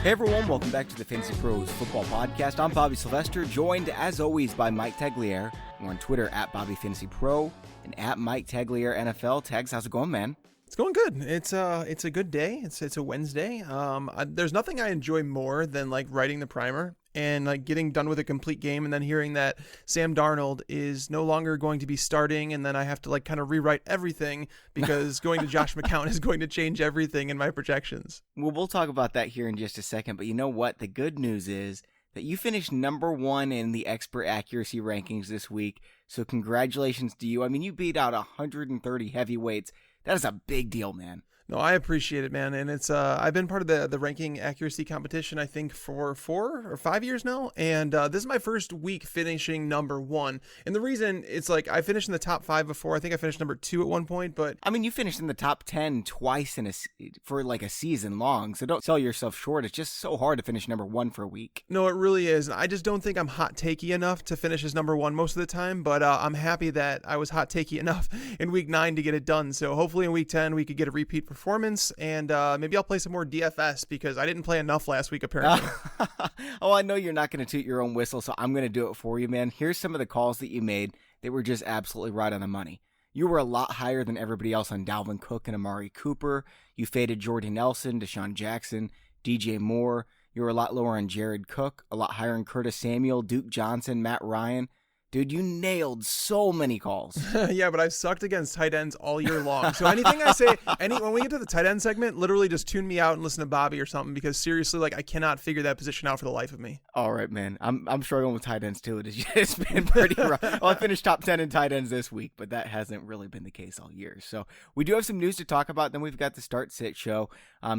Hey everyone, welcome back to the FantasyPros Football Podcast. I'm Bobby Sylvester, joined as always by Mike Tagliere. We're on Twitter at BobbyFantasyPro and at Mike Tagliere NFL. Tags, how's it going, man? It's going good. It's a good day. It's a Wednesday. There's nothing I enjoy more than like writing the primer and like getting done with a complete game and then hearing that Sam Darnold is no longer going to be starting, and then I have to like kind of rewrite everything because going to Josh McCown is going to change everything in my projections. Well, we'll talk about that here in just a second, but you know what? The good news is that you finished number one in the expert accuracy rankings this week, so congratulations to you. I mean, you beat out 130 heavyweights. That is a big deal, man. No, I appreciate it, man. And it's I've been part of the ranking accuracy competition, I think, for 4 or 5 years now. And this is my first week finishing number one. And the reason it's like I finished in the top 5 before. I think I finished number 2 at one point. But I mean, you finished in the top 10 twice for like a season long. So don't sell yourself short. It's just so hard to finish number one for a week. No, it really is. I just don't think I'm hot takey enough to finish as number one most of the time. But I'm happy that I was hot takey enough in week 9 to get it done. So hopefully in week 10 we could get a repeat performance, and maybe I'll play some more DFS because I didn't play enough last week apparently. Oh, I know you're not going to toot your own whistle, so I'm going to do it for you, man. Here's some of the calls that you made that were just absolutely right on the money. You were a lot higher than everybody else on Dalvin Cook and Amari Cooper. You faded Jordy Nelson, DeSean Jackson, DJ Moore. You were a lot lower on Jared Cook, a lot higher on Curtis Samuel, Duke Johnson, Matt Ryan. Dude, you nailed so many calls. Yeah, but I've sucked against tight ends all year long. So anything I say, when we get to the tight end segment, literally just tune me out and listen to Bobby or something, because seriously, like I cannot figure that position out for the life of me. All right, man. I'm struggling with tight ends too. It's been pretty rough. Well, I finished top 10 in tight ends this week, but that hasn't really been the case all year. So we do have some news to talk about. Then we've got the start sit show.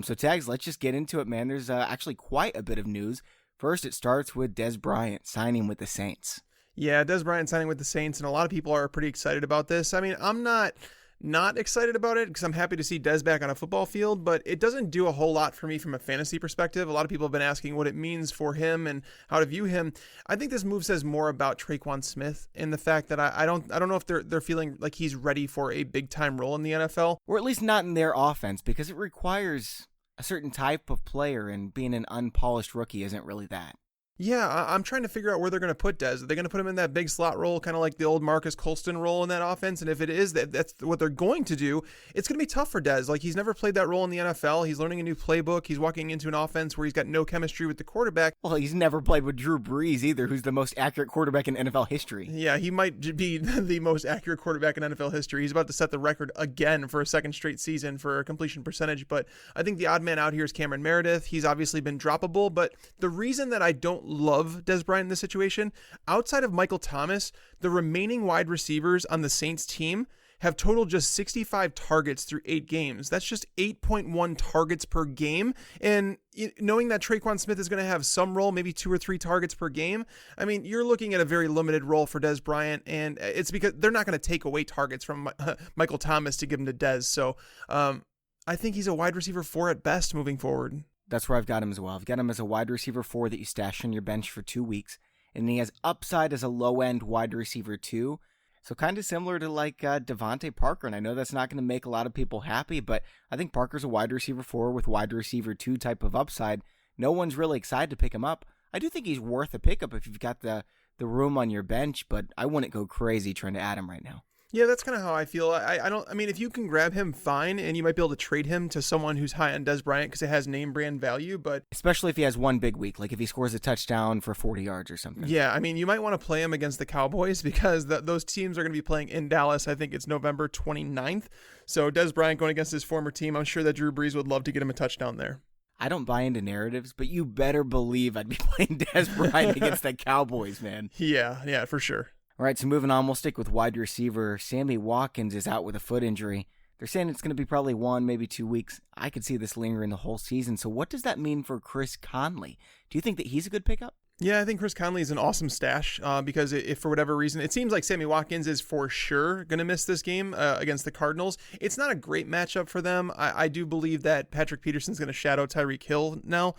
So Tags, let's just get into it, man. There's actually quite a bit of news. First, it starts with Dez Bryant signing with the Saints. Yeah, Dez Bryant signing with the Saints, and a lot of people are pretty excited about this. I mean, I'm not excited about it because I'm happy to see Dez back on a football field, but it doesn't do a whole lot for me from a fantasy perspective. A lot of people have been asking what it means for him and how to view him. I think this move says more about Tre'Quan Smith and the fact that I don't know if they're feeling like he's ready for a big time role in the NFL, or at least not in their offense, because it requires a certain type of player, and being an unpolished rookie isn't really that. Yeah, I'm trying to figure out where they're going to put Dez. Are they going to put him in that big slot role, kind of like the old Marcus Colston role in that offense? And if it is, that's what they're going to do, it's going to be tough for Dez. Like, he's never played that role in the NFL. He's learning a new playbook. He's walking into an offense where he's got no chemistry with the quarterback. Well, he's never played with Drew Brees either, who's the most accurate quarterback in NFL history. Yeah, he might be the most accurate quarterback in NFL history. He's about to set the record again for a second straight season for completion percentage. But I think the odd man out here is Cameron Meredith. He's obviously been droppable, but the reason that I don't love Dez Bryant in this situation, outside of Michael Thomas, the remaining wide receivers on the Saints team have totaled just 65 targets through 8 games. That's just 8.1 targets per game. And knowing that Tre'Quan Smith is going to have some role, maybe 2 or 3 targets per game, I mean, you're looking at a very limited role for Dez Bryant, and it's because they're not going to take away targets from Michael Thomas to give him to Dez. So I think he's a wide receiver 4 at best moving forward. That's where I've got him as well. I've got him as a wide receiver 4 that you stash on your bench for 2 weeks. And he has upside as a low-end wide receiver 2. So kind of similar to like Devontae Parker. And I know that's not going to make a lot of people happy, but I think Parker's a wide receiver 4 with wide receiver 2 type of upside. No one's really excited to pick him up. I do think he's worth a pickup if you've got the room on your bench, but I wouldn't go crazy trying to add him right now. Yeah, that's kind of how I feel. I mean, if you can grab him, fine, and you might be able to trade him to someone who's high on Dez Bryant because it has name brand value, but especially if he has one big week, like if he scores a touchdown for 40 yards or something. Yeah, I mean, you might want to play him against the Cowboys because those teams are going to be playing in Dallas. I think it's November 29th. So Dez Bryant going against his former team, I'm sure that Drew Brees would love to get him a touchdown there. I don't buy into narratives, but you better believe I'd be playing Dez Bryant against the Cowboys, man. Yeah, for sure. All right, so moving on, we'll stick with wide receiver. Sammy Watkins is out with a foot injury. They're saying it's going to be probably 1, maybe 2 weeks. I could see this lingering the whole season. So what does that mean for Chris Conley? Do you think that he's a good pickup? Yeah, I think Chris Conley is an awesome stash because if for whatever reason, it seems like Sammy Watkins is for sure going to miss this game against the Cardinals. It's not a great matchup for them. I do believe that Patrick Peterson's going to shadow Tyreek Hill now.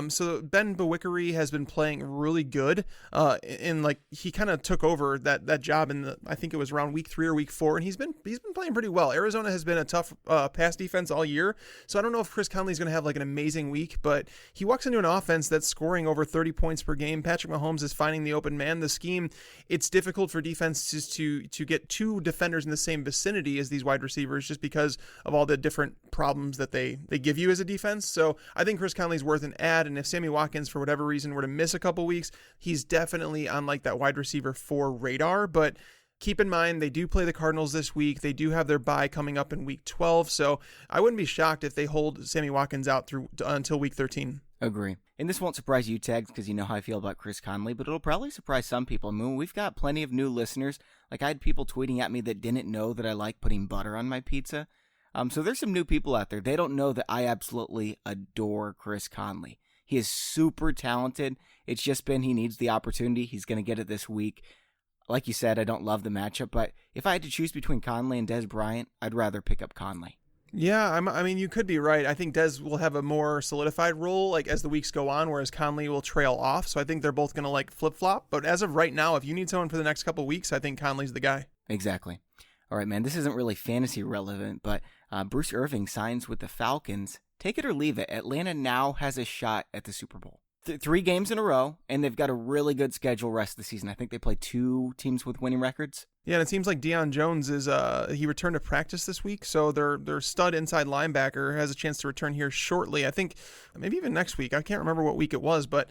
So Ben Bewickery has been playing really good. And like he kind of took over that job in I think it was around week 3 or week 4, and he's been playing pretty well. Arizona has been a tough pass defense all year. So I don't know if Chris Conley's going to have like an amazing week, but he walks into an offense that's scoring over 30 points per game. Patrick Mahomes is finding the open man. The scheme, it's difficult for defenses to get two defenders in the same vicinity as these wide receivers just because of all the different problems that they give you as a defense. So I think Chris Conley's worth an add, and if Sammy Watkins for whatever reason were to miss a couple weeks, he's definitely on like that wide receiver 4 radar. But keep in mind, they do play the Cardinals this week. They do have their bye coming up in week 12, so I wouldn't be shocked if they hold Sammy Watkins out until week 13. Agree. And this won't surprise you, Tags, because you know how I feel about Chris Conley, but it'll probably surprise some people. I mean, we've got plenty of new listeners. Like, I had people tweeting at me that didn't know that I like putting butter on my pizza. So there's some new people out there. They don't know that I absolutely adore Chris Conley. He is super talented. It's just been he needs the opportunity. He's going to get it this week. Like you said, I don't love the matchup, but if I had to choose between Conley and Dez Bryant, I'd rather pick up Conley. Yeah, I mean, you could be right. I think Dez will have a more solidified role like as the weeks go on, whereas Conley will trail off. So I think they're both going to like flip-flop. But as of right now, if you need someone for the next couple of weeks, I think Conley's the guy. Exactly. All right, man, this isn't really fantasy relevant, but Bruce Irving signs with the Falcons. Take it or leave it. Atlanta now has a shot at the Super Bowl. 3 games in a row, and they've got a really good schedule rest of the season. I think they play 2 teams with winning records. Yeah, and it seems like Deion Jones is he returned to practice this week, so their stud inside linebacker has a chance to return here shortly. I think maybe even next week. I can't remember what week it was, but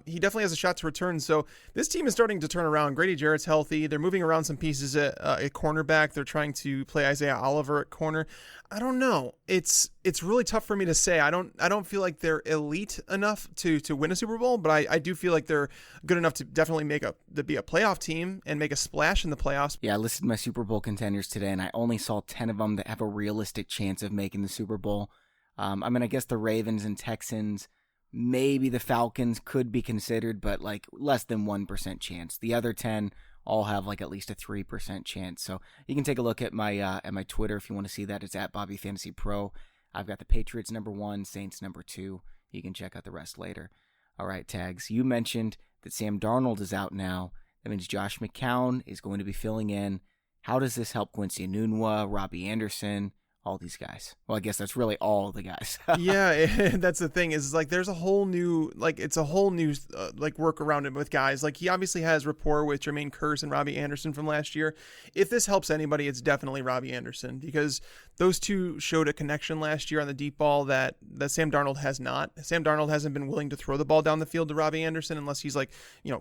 he definitely has a shot to return. So this team is starting to turn around. Grady Jarrett's healthy. They're moving around some pieces at cornerback. They're trying to play Isaiah Oliver at corner. I don't know. It's really tough for me to say. I don't feel like they're elite enough to win a Super Bowl, but I do feel like they're good enough to definitely be a playoff team and make a splash in the playoffs. Yeah, I listed my Super Bowl contenders today, and I only saw 10 of them that have a realistic chance of making the Super Bowl. I mean, I guess the Ravens and Texans, maybe the Falcons could be considered, but like less than 1% chance. The other 10 all have like at least a 3% chance. So you can take a look at my Twitter if you want to see that. It's at BobbyFantasyPro. I've got the Patriots number 1, Saints number 2. You can check out the rest later. All right, Tags. You mentioned that Sam Darnold is out now. That means Josh McCown is going to be filling in. How does this help Quincy Enunwa, Robbie Anderson, all these guys? Well, I guess that's really all the guys. Yeah, that's the thing is like there's a whole new work around him with guys. Like he obviously has rapport with Jermaine Kearse and Robbie Anderson from last year. If this helps anybody, it's definitely Robbie Anderson because those two showed a connection last year on the deep ball that Sam Darnold has not. Sam Darnold hasn't been willing to throw the ball down the field to Robbie Anderson unless he's like,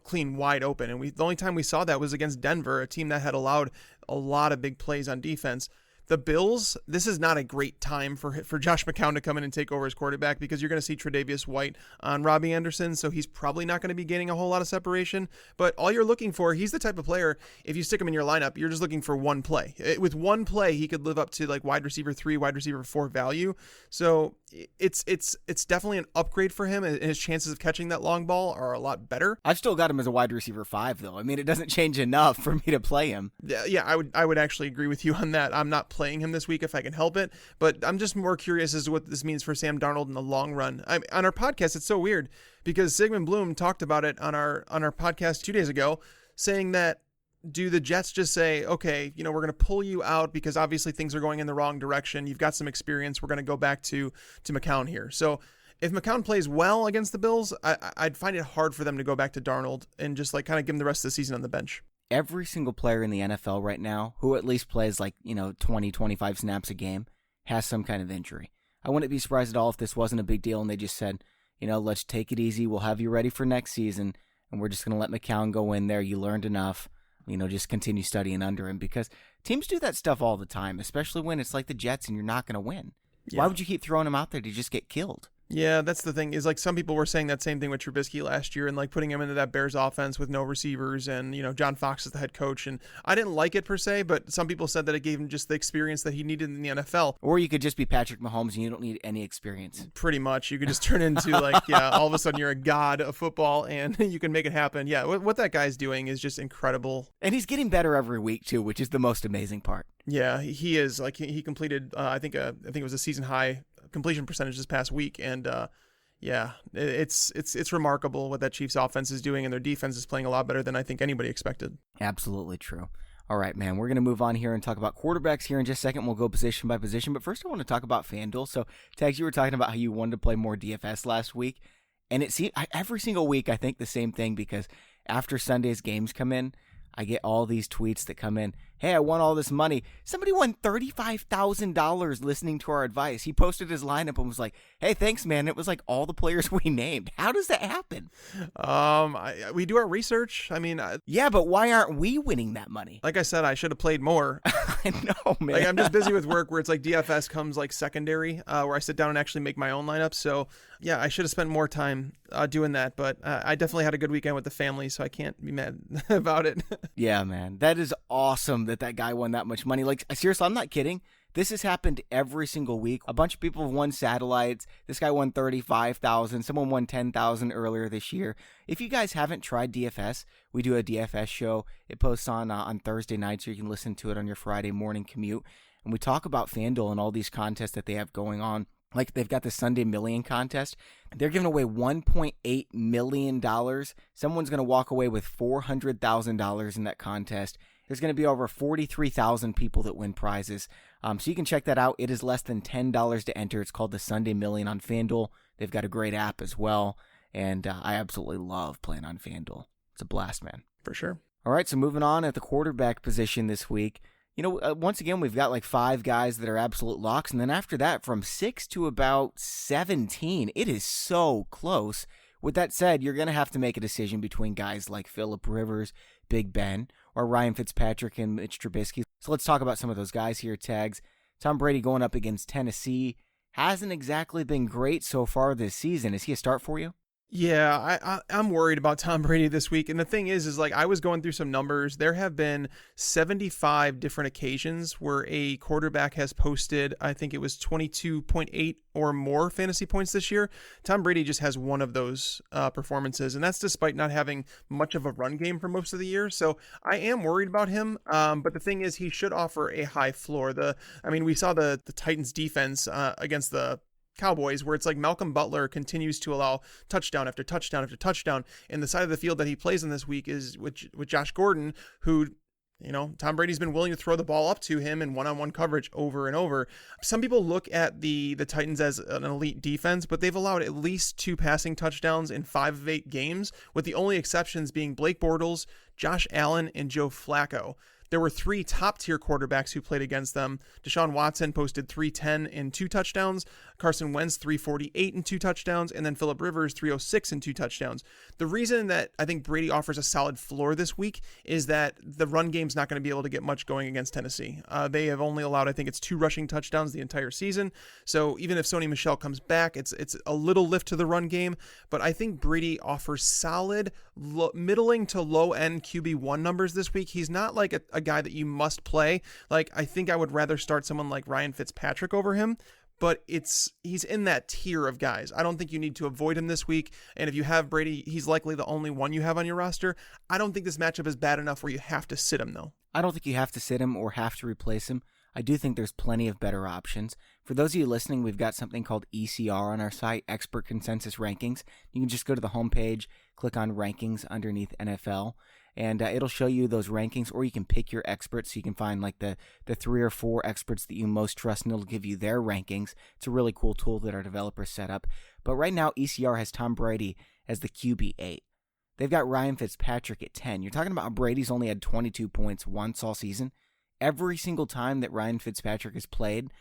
clean wide open. And the only time we saw that was against Denver, a team that had allowed a lot of big plays on defense. The Bills, this is not a great time for Josh McCown to come in and take over as quarterback because you're going to see Tre'Davious White on Robbie Anderson, so he's probably not going to be gaining a whole lot of separation. But all you're looking for, he's the type of player, if you stick him in your lineup, you're just looking for one play. With one play, he could live up to like wide receiver 3, wide receiver 4 value. So it's definitely an upgrade for him, and his chances of catching that long ball are a lot better. I've still got him as a wide receiver 5, though. I mean, it doesn't change enough for me to play him. Yeah, I would actually agree with you on that. I'm not playing him this week if I can help it, but I'm just more curious as to what this means for Sam Darnold in the long run. On our podcast, it's so weird because Sigmund Bloom talked about it on our podcast 2 days ago, saying that do the Jets just say, okay, we're going to pull you out because obviously things are going in the wrong direction. You've got some experience. We're going to go back to McCown here. So if McCown plays well against the Bills, I'd find it hard for them to go back to Darnold and just like kind of give him the rest of the season on the bench. Every single player in the NFL right now who at least plays like, 20, 25 snaps a game has some kind of injury. I wouldn't be surprised at all if this wasn't a big deal and they just said, let's take it easy. We'll have you ready for next season. And we're just going to let McCown go in there. You learned enough. Just continue studying under him because teams do that stuff all the time, especially when it's like the Jets and you're not going to win. Yeah. Why would you keep throwing him out there to just get killed? Yeah, that's the thing is like some people were saying that same thing with Trubisky last year and like putting him into that Bears offense with no receivers and, John Fox is the head coach. And I didn't like it per se, but some people said that it gave him just the experience that he needed in the NFL. Or you could just be Patrick Mahomes and you don't need any experience. Pretty much. You could just turn into all of a sudden you're a god of football and you can make it happen. Yeah, what that guy's doing is just incredible. And he's getting better every week too, which is the most amazing part. Yeah, he is. Like he completed, I think it was a season high completion percentage this past week, and it's remarkable what that Chiefs offense is doing, and their defense is playing a lot better than I think anybody expected. Absolutely true. All right, man, we're going to move on here and talk about quarterbacks here in just a second. We'll go position by position, but first I want to talk about FanDuel. So, Tags, you were talking about how you wanted to play more DFS last week, and it seems every single week I think the same thing because after Sunday's games come in, I get all these tweets that come in. Hey, I won all this money. Somebody won $35,000 listening to our advice. He posted his lineup and was like, hey, thanks, man. It was like all the players we named. How does that happen? We do our research. Yeah, but why aren't we winning that money? Like I said, I should have played more. I know, man. Like I'm just busy with work where it's like DFS comes like secondary, where I sit down and actually make my own lineup. So yeah, I should have spent more time doing that. But I definitely had a good weekend with the family, so I can't be mad about it. Yeah, man. That is awesome that guy won that much money. Like, seriously, I'm not kidding. This has happened every single week. A bunch of people have won satellites. This guy won $35,000. Someone won $10,000 earlier this year. If you guys haven't tried DFS, we do a DFS show. It posts on Thursday nights, so you can listen to it on your Friday morning commute. And we talk about FanDuel and all these contests that they have going on. Like they've got the Sunday Million contest. They're giving away $1.8 million. Someone's going to walk away with $400,000 in that contest. There's going to be over 43,000 people that win prizes. So you can check that out. It is less than $10 to enter. It's called the Sunday Million on FanDuel. They've got a great app as well. And I absolutely love playing on FanDuel. It's a blast, man. For sure. All right, so moving on at the quarterback position this week. Once again, we've got like 5 guys that are absolute locks. And then after that, from 6 to about 17, it is so close. With that said, you're going to have to make a decision between guys like Phillip Rivers, Big Ben, or Ryan Fitzpatrick and Mitch Trubisky. So let's talk about some of those guys here, Tags. Tom Brady going up against Tennessee. Hasn't exactly been great so far this season. Is he a start for you? Yeah, I'm worried about Tom Brady this week. And the thing is like I was going through some numbers. There have been 75 different occasions where a quarterback has posted, I think it was 22.8 or more fantasy points this year. Tom Brady just has one of those performances, and that's despite not having much of a run game for most of the year. So I am worried about him. But the thing is, he should offer a high floor. We saw the Titans defense against the Cowboys, where it's like Malcolm Butler continues to allow touchdown after touchdown after touchdown, and the side of the field that he plays in this week is with Josh Gordon, who Tom Brady's been willing to throw the ball up to him in one-on-one coverage over and over. Some people look at the Titans as an elite defense, but they've allowed at least 2 passing touchdowns in 5 of 8 games, with the only exceptions being Blake Bortles, Josh Allen, and Joe Flacco. There were 3 top-tier quarterbacks who played against them. Deshaun Watson posted 310 and 2 touchdowns. Carson Wentz 348 and 2 touchdowns. And then Phillip Rivers 306 and 2 touchdowns. The reason that I think Brady offers a solid floor this week is that the run game's not going to be able to get much going against Tennessee. They have only allowed, I think it's 2 rushing touchdowns the entire season. So even if Sony Michel comes back, it's a little lift to the run game. But I think Brady offers solid, middling to low-end QB1 numbers this week. He's not like a guy that you must play. Like, I think I would rather start someone like Ryan Fitzpatrick over him, but he's in that tier of guys. I don't think you need to avoid him this week. And if you have Brady, he's likely the only one you have on your roster. I don't think this matchup is bad enough where you have to sit him, though. I don't think you have to sit him or have to replace him. I do think there's plenty of better options. For those of you listening, we've got something called ECR on our site, Expert Consensus Rankings. You can just go to the homepage, click on Rankings underneath NFL, and it'll show you those rankings, or you can pick your experts. So you can find like the 3 or 4 experts that you most trust, and it'll give you their rankings. It's a really cool tool that our developers set up. But right now, ECR has Tom Brady as the QB 8. They've got Ryan Fitzpatrick at 10. You're talking about Brady's only had 22 points once all season. Every single time that Ryan Fitzpatrick has played,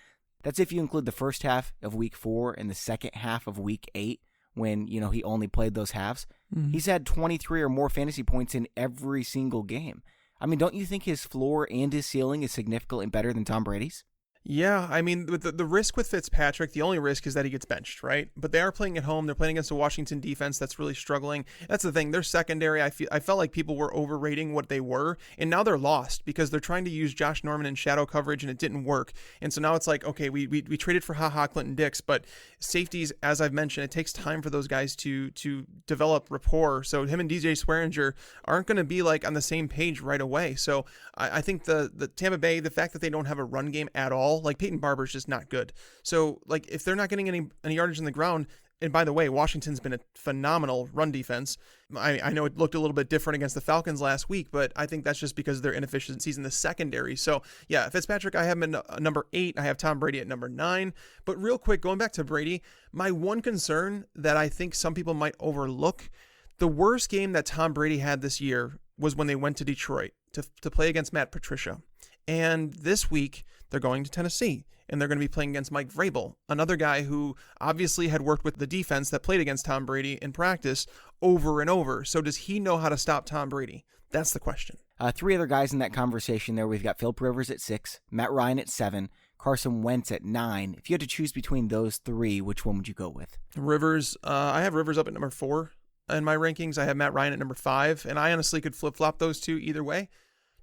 that's if you include the first half of week 4 and the second half of week 8, when, he only played those halves, he's had 23 or more fantasy points in every single game. I mean, don't you think his floor and his ceiling is significantly better than Tom Brady's? Yeah, I mean, with the risk with Fitzpatrick, the only risk is that he gets benched, right? But they are playing at home. They're playing against a Washington defense that's really struggling. That's the thing. Their secondary, I felt like people were overrating what they were, and now they're lost because they're trying to use Josh Norman in shadow coverage, and it didn't work. And so now it's like, okay, we traded for Clinton Dix, but safeties, as I've mentioned, it takes time for those guys to develop rapport. So him and DJ Swearinger aren't going to be like on the same page right away. So I think the Tampa Bay, the fact that they don't have a run game at all, like Peyton Barber's just not good. So like if they're not getting any yardage on the ground, and by the way, Washington's been a phenomenal run defense. I know it looked a little bit different against the Falcons last week, but I think that's just because of their inefficiencies in the secondary. So yeah, Fitzpatrick, I have him at number 8. I have Tom Brady at number 9. But real quick, going back to Brady, my one concern that I think some people might overlook, the worst game that Tom Brady had this year was when they went to Detroit to play against Matt Patricia. And this week, they're going to Tennessee, and they're going to be playing against Mike Vrabel, another guy who obviously had worked with the defense that played against Tom Brady in practice over and over. So does he know how to stop Tom Brady? That's the question. 3 other guys in that conversation there. We've got Philip Rivers at 6, Matt Ryan at 7, Carson Wentz at 9. If you had to choose between those 3, which one would you go with? Rivers, I have Rivers up at number 4 in my rankings. I have Matt Ryan at number 5, and I honestly could flip-flop those two either way,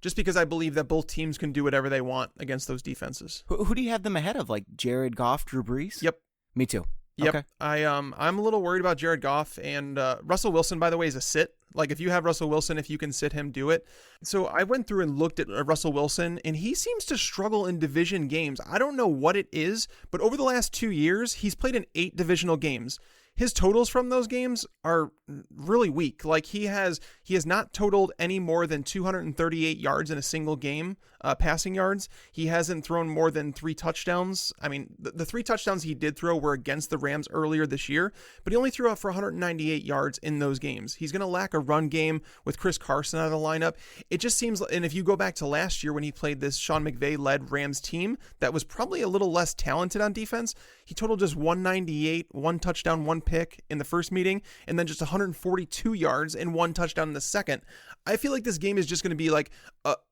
just because I believe that both teams can do whatever they want against those defenses. Who do you have them ahead of? Like Jared Goff, Drew Brees? Yep. Me too. Yep. Okay. I'm a little worried about Jared Goff, and Russell Wilson, by the way, is a sit. Like if you have Russell Wilson, if you can sit him, do it. So I went through and looked at Russell Wilson, and he seems to struggle in division games. I don't know what it is, but over the last 2 years, he's played in 8 divisional games. His totals from those games are really weak. Like he has not totaled any more than 238 yards in a single game, passing yards. He hasn't thrown more than 3 touchdowns. I mean, the 3 touchdowns he did throw were against the Rams earlier this year, but he only threw out for 198 yards in those games. He's going to lack a run game with Chris Carson out of the lineup. It just seems, and if you go back to last year when he played this Sean McVay-led Rams team that was probably a little less talented on defense, he totaled just 198, 1 touchdown, 1 pick in the first meeting, and then just 142 yards and 1 touchdown in the second. I feel like this game is just going to be like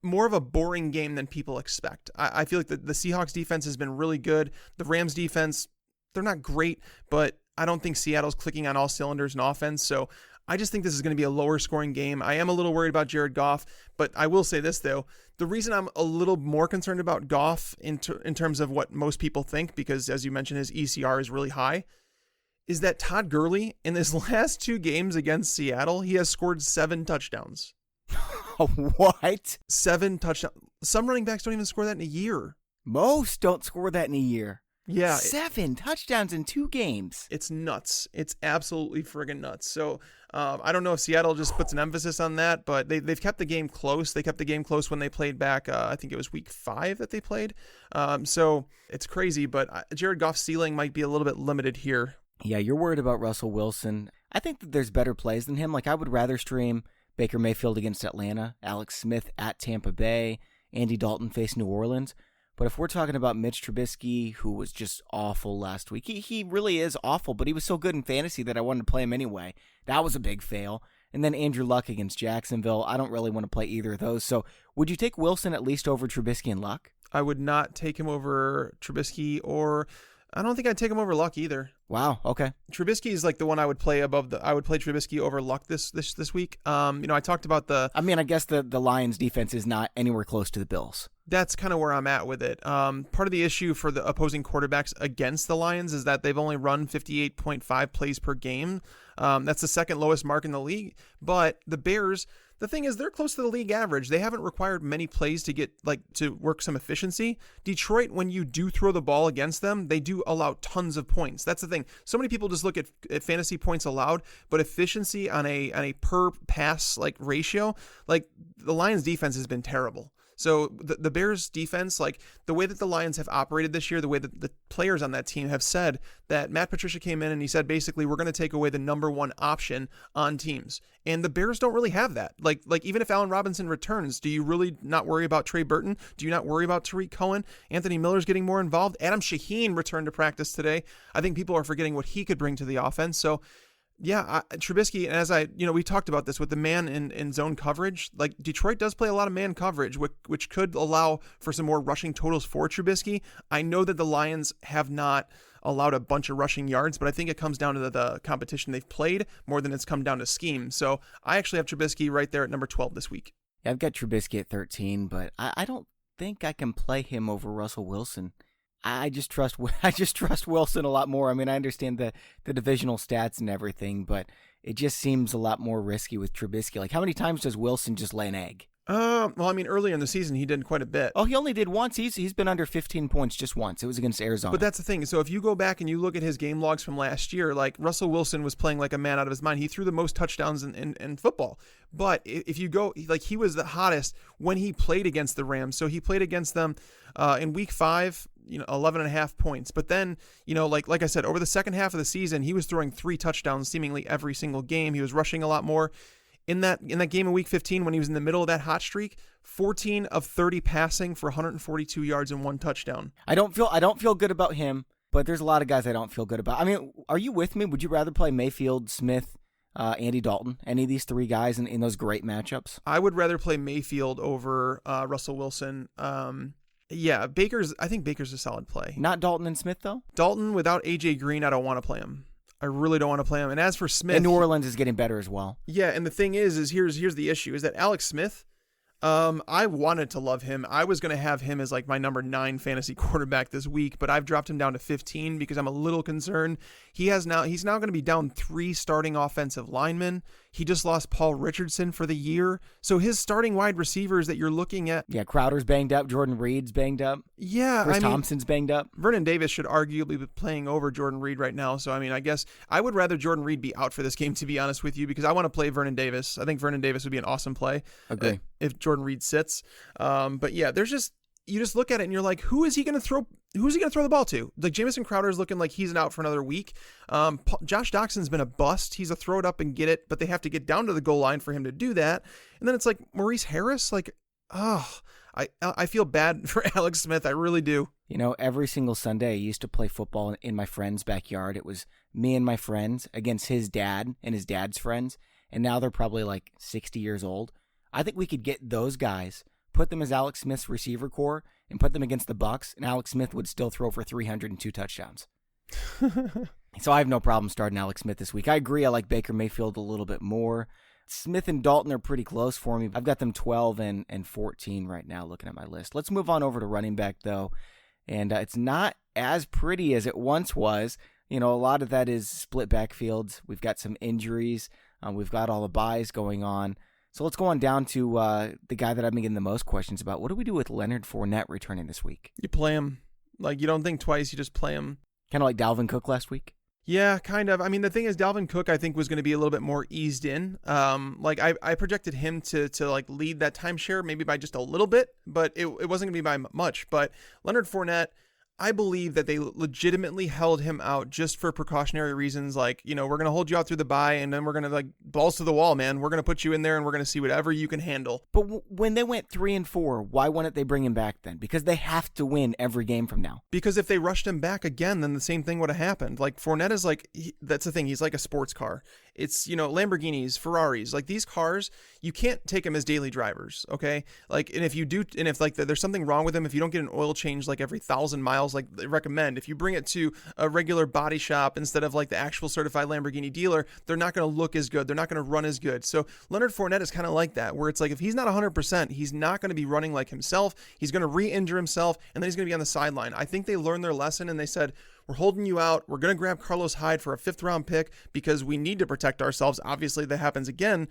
more of a boring game than people expect. I feel like the Seahawks defense has been really good. The Rams defense, they're not great, but I don't think Seattle's clicking on all cylinders in offense. So I just think this is going to be a lower scoring game. I am a little worried about Jared Goff, but I will say this though. The reason I'm a little more concerned about Goff in terms of what most people think, because as you mentioned, his ECR is really high, is that Todd Gurley in his last 2 games against Seattle, he has scored 7 touchdowns. What? 7 touchdowns. Some running backs don't even score that in a year. Most don't score that in a year. Yeah. 7 touchdowns in 2 games. It's nuts. It's absolutely friggin' nuts. So I don't know if Seattle just puts an emphasis on that, but they've kept the game close. They kept the game close when they played back, I think it was week 5 that they played. So it's crazy, but Jared Goff's ceiling might be a little bit limited here. Yeah, you're worried about Russell Wilson. I think that there's better plays than him. Like I would rather stream Baker Mayfield against Atlanta, Alex Smith at Tampa Bay, Andy Dalton face New Orleans. But if we're talking about Mitch Trubisky, who was just awful last week, he really is awful, but he was so good in fantasy that I wanted to play him anyway. That was a big fail. And then Andrew Luck against Jacksonville. I don't really want to play either of those. So would you take Wilson at least over Trubisky and Luck? I would not take him over Trubisky, or I don't think I'd take him over Luck either. Wow. Okay. Trubisky is like the one I would play above I would play Trubisky over Luck this week. I talked about I guess the Lions defense is not anywhere close to the Bills. That's kind of where I'm at with it. Part of the issue for the opposing quarterbacks against the Lions is that they've only run 58.5 plays per game. That's the second lowest mark in the league. But the Bears, the thing is, they're close to the league average. They haven't required many plays to get to work some efficiency. Detroit, when you do throw the ball against them, they do allow tons of points. That's the thing. So many people just look at fantasy points allowed, but efficiency on a per pass ratio, the Lions defense has been terrible. So the Bears defense, the way that the Lions have operated this year, the way that the players on that team have said that Matt Patricia came in and he said, basically, we're going to take away the number 1 option on teams. And the Bears don't really have that. Like even if Allen Robinson returns, do you really not worry about Trey Burton? Do you not worry about Tariq Cohen? Anthony Miller's getting more involved. Adam Shaheen returned to practice today. I think people are forgetting what he could bring to the offense. So Yeah, Trubisky, as we talked about this with the man in zone coverage, like Detroit does play a lot of man coverage, which could allow for some more rushing totals for Trubisky. I know that the Lions have not allowed a bunch of rushing yards, but I think it comes down to the competition they've played more than it's come down to scheme. So I actually have Trubisky right there at number 12 this week. Yeah, I've got Trubisky at 13, but I don't think I can play him over Russell Wilson. I just trust Wilson a lot more. I mean, I understand the divisional stats and everything, but it just seems a lot more risky with Trubisky. Like, how many times does Wilson just lay an egg? Well, I mean, earlier in the season, he did quite a bit. Oh, he only did once. He's been under 15 points just once. It was against Arizona. But that's the thing. So if you go back and you look at his game logs from last year, like Russell Wilson was playing like a man out of his mind. He threw the most touchdowns in football. But if you go, like, he was the hottest when he played against the Rams. So he played against them in week 5, 11.5 points. But then, like I said, over the second half of the season, he was throwing 3 touchdowns seemingly every single game. He was rushing a lot more. In that game in week 15, when he was in the middle of that hot streak, 14 of 30 passing for 142 yards and 1 touchdown. I don't feel good about him, but there's a lot of guys I don't feel good about. I mean, are you with me? Would you rather play Mayfield, Smith, Andy Dalton, any of these 3 guys in those great matchups? I would rather play Mayfield over Russell Wilson. Yeah, I think Baker's a solid play. Not Dalton and Smith, though? Dalton, without A.J. Green, I don't want to play him. I really don't want to play him. And as for Smith, and New Orleans is getting better as well. Yeah, and the thing is here's the issue, is that Alex Smith, I wanted to love him. I was going to have him as like my number 9 fantasy quarterback this week, but I've dropped him down to 15 because I'm a little concerned. He's now going to be down 3 starting offensive linemen. He just lost Paul Richardson for the year. So his starting wide receivers that you're looking at. Yeah, Crowder's banged up. Jordan Reed's banged up. Yeah. Chris Thompson's banged up. Vernon Davis should arguably be playing over Jordan Reed right now. So, I mean, I guess I would rather Jordan Reed be out for this game, to be honest with you, because I want to play Vernon Davis. I think Vernon Davis would be an awesome play. Agree. If Jordan Reed sits. But yeah, you just look at it and you're like, who is he going to throw the ball to? Like, Jamison Crowder is looking like he's out for another week. Josh Doxson's been a bust. He's a throw it up and get it, but they have to get down to the goal line for him to do that. And then it's like Maurice Harris, like, I feel bad for Alex Smith. I really do. Every single Sunday I used to play football in my friend's backyard. It was me and my friends against his dad and his dad's friends. And now they're probably like 60 years old. I think we could get those guys, put them as Alex Smith's receiver core, and put them against the Bucs, and Alex Smith would still throw for 302 touchdowns. So I have no problem starting Alex Smith this week. I agree. I like Baker Mayfield a little bit more. Smith and Dalton are pretty close for me. I've got them 12 and 14 right now looking at my list. Let's move on over to running back, though. And it's not as pretty as it once was. A lot of that is split backfields. We've got some injuries. We've got all the buys going on. So let's go on down to the guy that I've been getting the most questions about. What do we do with Leonard Fournette returning this week? You play him. Like, you don't think twice. You just play him. Kind of like Dalvin Cook last week? Yeah, kind of. I mean, the thing is, Dalvin Cook, I think, was going to be a little bit more eased in. I projected him to like lead that timeshare maybe by just a little bit, but it wasn't going to be by much. But Leonard Fournette, I believe that they legitimately held him out just for precautionary reasons. Like, we're going to hold you out through the bye, and then we're going to, like, balls to the wall, man. We're going to put you in there, and we're going to see whatever you can handle. But when they went 3-4, why wouldn't they bring him back then? Because they have to win every game from now. Because if they rushed him back again, then the same thing would have happened. Like, Fournette is like, that's the thing. He's like a sports car. It's, Lamborghinis, Ferraris, like these cars, you can't take them as daily drivers. Okay. Like, and if you do, and if like there's something wrong with them, if you don't get an oil change, like every 1,000 miles, like they recommend, if you bring it to a regular body shop instead of like the actual certified Lamborghini dealer, they're not going to look as good. They're not going to run as good. So Leonard Fournette is kind of like that, where it's like, if he's not 100%, he's not going to be running like himself. He's going to re-injure himself, and then he's going to be on the sideline. I think they learned their lesson, and they said, we're holding you out. We're going to grab Carlos Hyde for a 5th round pick because we need to protect ourselves. Obviously, that happens again.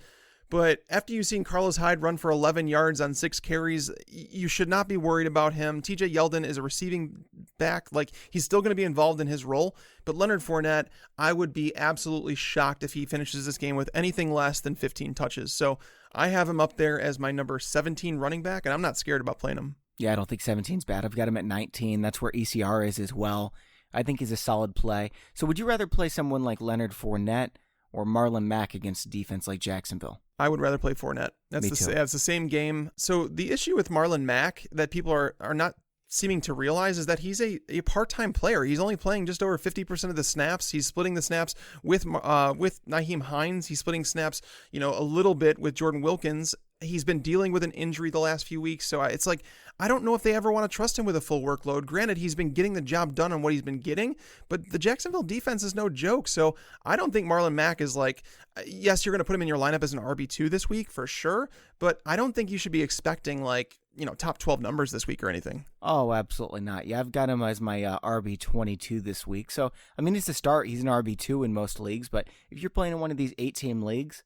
But after you've seen Carlos Hyde run for 11 yards on 6 carries, you should not be worried about him. TJ Yeldon is a receiving back. Like, he's still going to be involved in his role. But Leonard Fournette, I would be absolutely shocked if he finishes this game with anything less than 15 touches. So I have him up there as my number 17 running back, and I'm not scared about playing him. Yeah, I don't think 17's bad. I've got him at 19. That's where ECR is as well. I think he's a solid play. So would you rather play someone like Leonard Fournette or Marlon Mack against a defense like Jacksonville? I would rather play Fournette. That's the same game. So the issue with Marlon Mack that people are not seeming to realize is that he's a part-time player. He's only playing just over 50% of the snaps. He's splitting the snaps with Nyheim Hines. He's splitting snaps, a little bit with Jordan Wilkins. He's been dealing with an injury the last few weeks. So it's like, I don't know if they ever want to trust him with a full workload. Granted, he's been getting the job done on what he's been getting, but the Jacksonville defense is no joke. So I don't think Marlon Mack is like, yes, you're going to put him in your lineup as an RB2 this week for sure, but I don't think you should be expecting like, top 12 numbers this week or anything. Oh, absolutely not. Yeah, I've got him as my RB22 this week. So, I mean, it's a start. He's an RB2 in most leagues, but if you're playing in one of these 8-team leagues,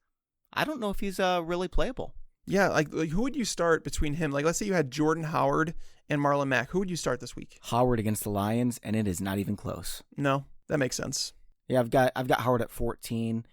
I don't know if he's really playable. Yeah, like who would you start between him? Like, let's say you had Jordan Howard and Marlon Mack. Who would you start this week? Howard against the Lions, and it is not even close. No, that makes sense. Yeah, I've got Howard at 14.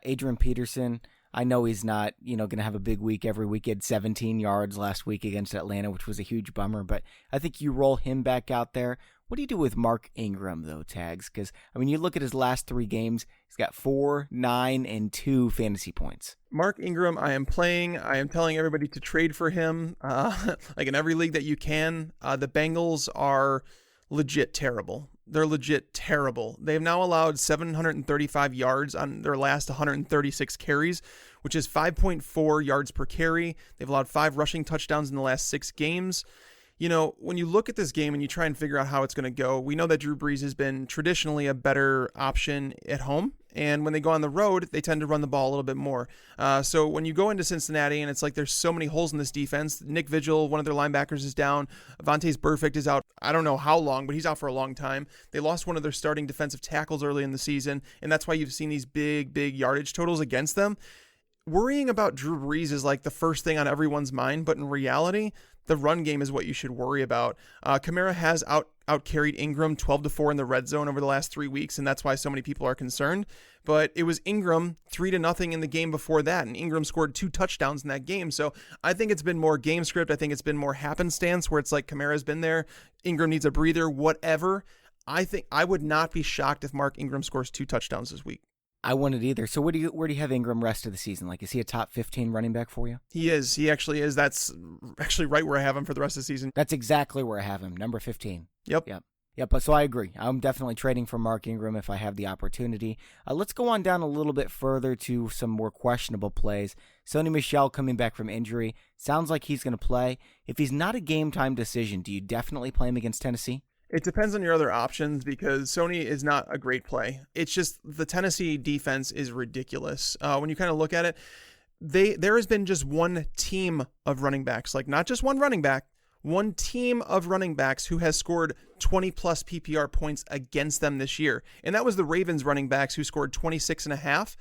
Adrian Peterson, I know he's not, going to have a big week every week. He had 17 yards last week against Atlanta, which was a huge bummer, but I think you roll him back out there. What do you do with Mark Ingram, though, Tags? Because, you look at his last 3 games, he's got 4, 9, and 2 fantasy points. Mark Ingram, I am playing. I am telling everybody to trade for him, like in every league that you can. The Bengals are legit terrible. They're legit terrible. They've now allowed 735 yards on their last 136 carries, which is 5.4 yards per carry. They've allowed 5 rushing touchdowns in the last 6 games. When you look at this game and you try and figure out how it's going to go, we know that Drew Brees has been traditionally a better option at home. And when they go on the road, they tend to run the ball a little bit more. So when you go into Cincinnati and it's like there's so many holes in this defense, Nick Vigil, one of their linebackers, is down. Vontaze Burfict is out. I don't know how long, but he's out for a long time. They lost one of their starting defensive tackles early in the season, and that's why you've seen these big yardage totals against them. Worrying about Drew Brees is like the first thing on everyone's mind, but in reality, the run game is what you should worry about. Kamara has out-carried Ingram 12-4 in the red zone over the last 3 weeks, and that's why so many people are concerned. But it was Ingram 3-0 in the game before that, and Ingram scored 2 touchdowns in that game. So I think it's been more game script. I think it's been more happenstance where it's like Kamara's been there, Ingram needs a breather, whatever. I think I would not be shocked if Mark Ingram scores 2 touchdowns this week. I wouldn't either. So where do you have Ingram rest of the season? Like, is he a top 15 running back for you? He is. He actually is. That's actually right where I have him for the rest of the season. That's exactly where I have him, number 15. Yep. But so I agree. I'm definitely trading for Mark Ingram if I have the opportunity. Let's go on down a little bit further to some more questionable plays. Sony Michel coming back from injury. Sounds like he's going to play. If he's not a game-time decision, do you definitely play him against Tennessee? It depends on your other options because Sony is not a great play. It's just the Tennessee defense is ridiculous. When you kind of look at it, there has been just one team of running backs, like not just one running back, one team of running backs who has scored 20-plus PPR points against them this year. And that was the Ravens running backs who scored 26.5.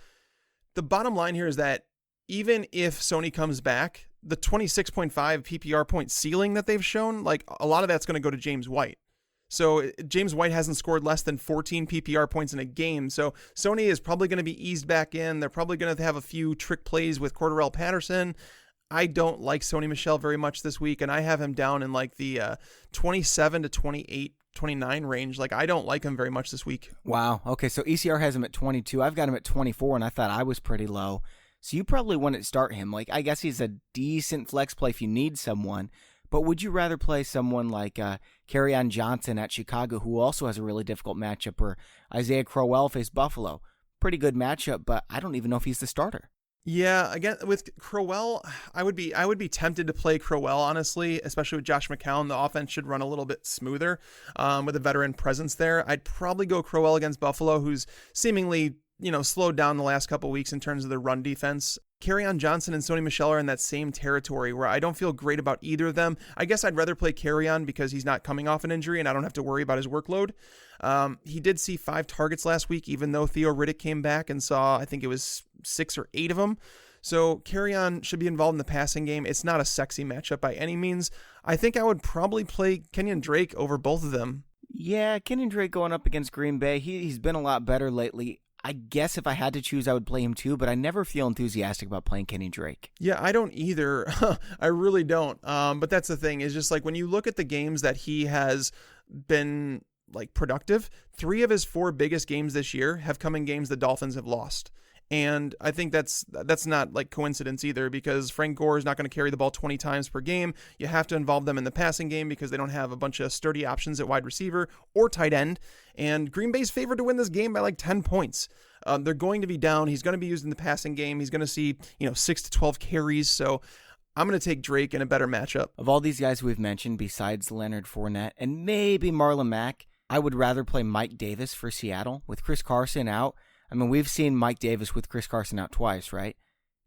The bottom line here is that even if Sony comes back, the 26.5 PPR point ceiling that they've shown, like a lot of that's going to go to James White. So James White hasn't scored less than 14 PPR points in a game. So Sony is probably going to be eased back in. They're probably going to have a few trick plays with Cordarrelle Patterson. I don't like Sony Michel very much this week, and I have him down in like the 27 to 28, 29 range. Like, I don't like him very much this week. Wow. Okay, so ECR has him at 22. I've got him at 24, and I thought I was pretty low. So you probably wouldn't start him. Like, I guess he's a decent flex play if you need someone. But would you rather play someone like Kerryon Johnson at Chicago, who also has a really difficult matchup, or Isaiah Crowell face Buffalo? Pretty good matchup, but I don't even know if he's the starter. Yeah, again, with Crowell, I would be tempted to play Crowell, honestly, especially with Josh McCown. The offense should run a little bit smoother with a veteran presence there. I'd probably go Crowell against Buffalo, who's seemingly slowed down the last couple weeks in terms of the run defense. Kerryon Johnson and Sony Michel are in that same territory where I don't feel great about either of them. I guess I'd rather play Kerryon because he's not coming off an injury and I don't have to worry about his workload. He did see 5 targets last week, even though Theo Riddick came back and saw, I think it was 6 or 8 of them. So Kerryon should be involved in the passing game. It's not a sexy matchup by any means. I think I would probably play Kenyon Drake over both of them. Yeah, Kenyon Drake going up against Green Bay. He's been a lot better lately. I guess if I had to choose, I would play him too, but I never feel enthusiastic about playing Kenyon Drake. Yeah, I don't either. I really don't. But that's the thing, is just like when you look at the games that he has been like productive, 3 of his 4 biggest games this year have come in games the Dolphins have lost. And I think that's not like coincidence either, because Frank Gore is not going to carry the ball 20 times per game. You have to involve them in the passing game because they don't have a bunch of sturdy options at wide receiver or tight end. And Green Bay's favored to win this game by like 10 points. They're going to be down. He's going to be used in the passing game. He's going to see 6 to 12 carries. So I'm going to take Drake in a better matchup. Of all these guys we've mentioned, besides Leonard Fournette and maybe Marlon Mack, I would rather play Mike Davis for Seattle with Chris Carson out. I mean, we've seen Mike Davis with Chris Carson out twice, right?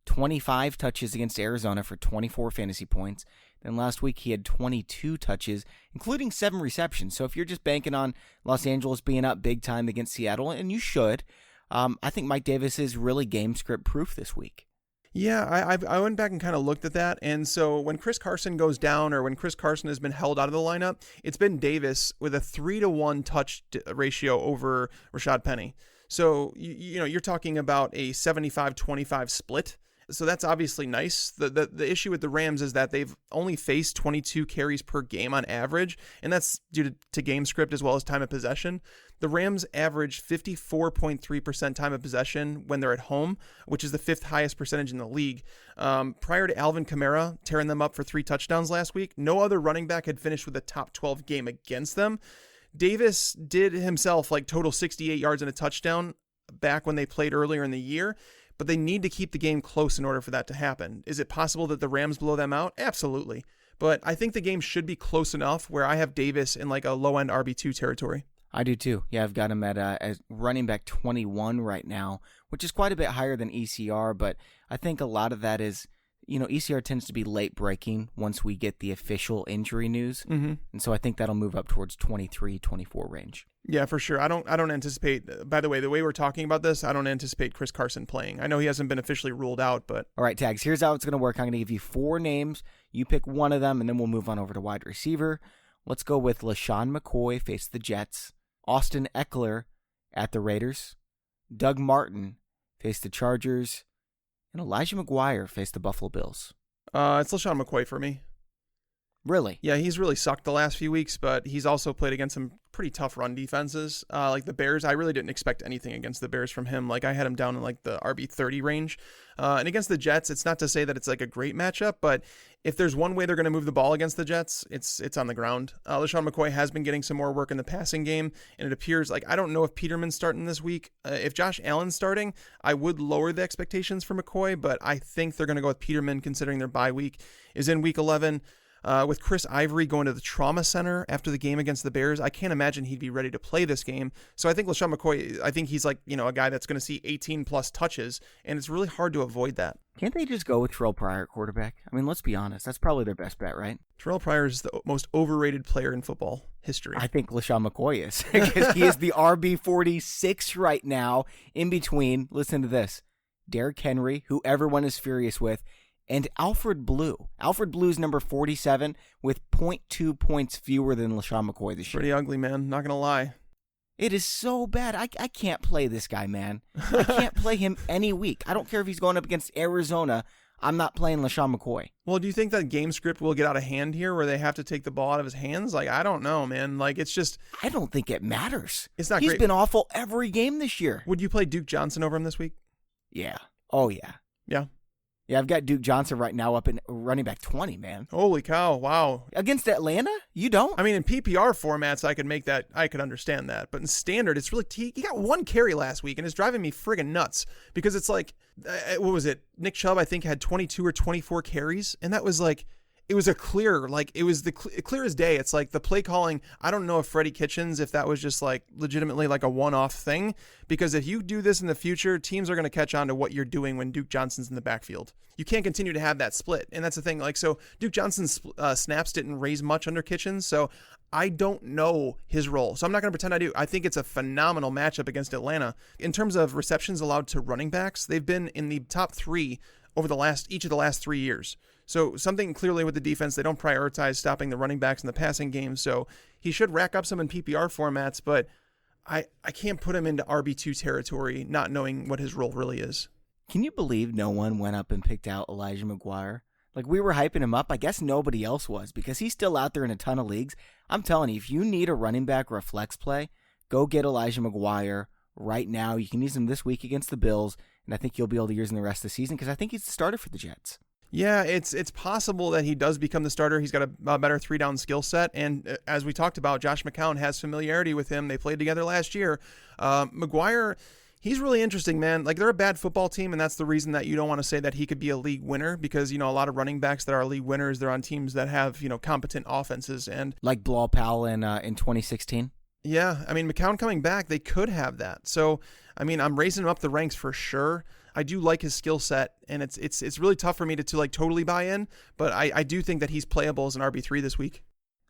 25 touches against Arizona for 24 fantasy points. Then last week he had 22 touches, including 7 receptions. So if you're just banking on Los Angeles being up big time against Seattle, and you should, I think Mike Davis is really game script proof this week. Yeah, I went back and kind of looked at that. And so when Chris Carson goes down, or when Chris Carson has been held out of the lineup, it's been Davis with a 3-to-1 touch ratio over Rashad Penny. So, you're talking about a 75-25 split. So that's obviously nice. The issue with the Rams is that they've only faced 22 carries per game on average, and that's due to game script as well as time of possession. The Rams average 54.3% time of possession when they're at home, which is the 5th highest percentage in the league. Prior to Alvin Kamara tearing them up for 3 touchdowns last week, no other running back had finished with a top 12 game against them. Davis did himself like total 68 yards and a touchdown back when they played earlier in the year, but they need to keep the game close in order for that to happen. Is it possible that the Rams blow them out? Absolutely. But I think the game should be close enough where I have Davis in like a low-end RB2 territory. I do too. Yeah, I've got him at running back 21 right now, which is quite a bit higher than ECR, but I think a lot of that is, ECR tends to be late breaking once we get the official injury news. Mm-hmm. And so I think that'll move up towards 23, 24 range. Yeah, for sure. I don't anticipate, by the way we're talking about this, I don't anticipate Chris Carson playing. I know he hasn't been officially ruled out, but. All right, Tags, here's how it's going to work. I'm going to give you 4 names. You pick one of them, and then we'll move on over to wide receiver. Let's go with LaShawn McCoy face the Jets. Austin Eckler at the Raiders. Doug Martin face the Chargers. And Elijah McGuire face the Buffalo Bills. It's LaShawn McCoy for me. Really? Yeah, he's really sucked the last few weeks, but he's also played against some pretty tough run defenses. Like the Bears, I really didn't expect anything against the Bears from him. Like I had him down in like the RB30 range. And against the Jets, it's not to say that it's like a great matchup, but if there's one way they're going to move the ball against the Jets, it's on the ground. LaShawn McCoy has been getting some more work in the passing game, and it appears like I don't know if Peterman's starting this week. If Josh Allen's starting, I would lower the expectations for McCoy, but I think they're going to go with Peterman considering their bye week is in week 11. With Chris Ivory going to the trauma center after the game against the Bears, I can't imagine he'd be ready to play this game. So I think LaShawn McCoy, I think he's like, a guy that's going to see 18 plus touches, and it's really hard to avoid that. Can't they just go with Terrell Pryor at quarterback? I mean, let's be honest. That's probably their best bet, right? Terrell Pryor is the most overrated player in football history. I think LaShawn McCoy is, because he is the RB46 right now in between, listen to this, Derrick Henry, who everyone is furious with, and Alfred Blue. Alfred Blue's number 47 with 0.2 points fewer than LaShawn McCoy this year. Pretty ugly, man. Not going to lie. It is so bad. I can't play this guy, man. I can't play him any week. I don't care if he's going up against Arizona. I'm not playing LaShawn McCoy. Well, do you think that game script will get out of hand here where they have to take the ball out of his hands? Like, I don't know, man. Like, it's just... I don't think it matters. It's not He's great. been awful every game this year. Would you play Duke Johnson over him this week? Yeah. Oh, yeah. Yeah. Yeah, I've got Duke Johnson right now up in running back 20, man. Holy cow, wow. Against Atlanta? You don't? I mean, in PPR formats, I could understand that. But in standard, it's really, he got 1 carry last week, and it's driving me friggin' nuts. Because it's like, what was it? Nick Chubb, I think, had 22 or 24 carries. And that was like, it was clear as day. It's like the play calling. I don't know if Freddie Kitchens, if that was just like legitimately like a one-off thing, because if you do this in the future, teams are going to catch on to what you're doing when Duke Johnson's in the backfield. You can't continue to have that split. And that's the thing. Like, so Duke Johnson's snaps didn't raise much under Kitchens. So I don't know his role. So I'm not going to pretend I do. I think it's a phenomenal matchup against Atlanta. In terms of receptions allowed to running backs, they've been in the top 3 over each of the last 3 years. So something clearly with the defense, they don't prioritize stopping the running backs in the passing game. So he should rack up some in PPR formats, but I can't put him into RB2 territory not knowing what his role really is. Can you believe no one went up and picked out Elijah McGuire? Like, we were hyping him up. I guess nobody else was, because he's still out there in a ton of leagues. I'm telling you, if you need a running back or a flex play, go get Elijah McGuire right now. You can use him this week against the Bills, and I think you'll be able to use him the rest of the season because I think he's the starter for the Jets. Yeah, it's possible that he does become the starter. He's got a better 3-down skill set, and as we talked about, Josh McCown has familiarity with him. They played together last year. McGuire, he's really interesting, man. Like, they're a bad football team, and that's the reason that you don't want to say that he could be a league winner because, a lot of running backs that are league winners, they're on teams that have, competent offenses. And like Bilal Powell in 2016? Yeah, I mean, McCown coming back, they could have that. So, I mean, I'm raising him up the ranks for sure. I do like his skill set, and it's really tough for me to like totally buy in, but I do think that he's playable as an RB3 this week.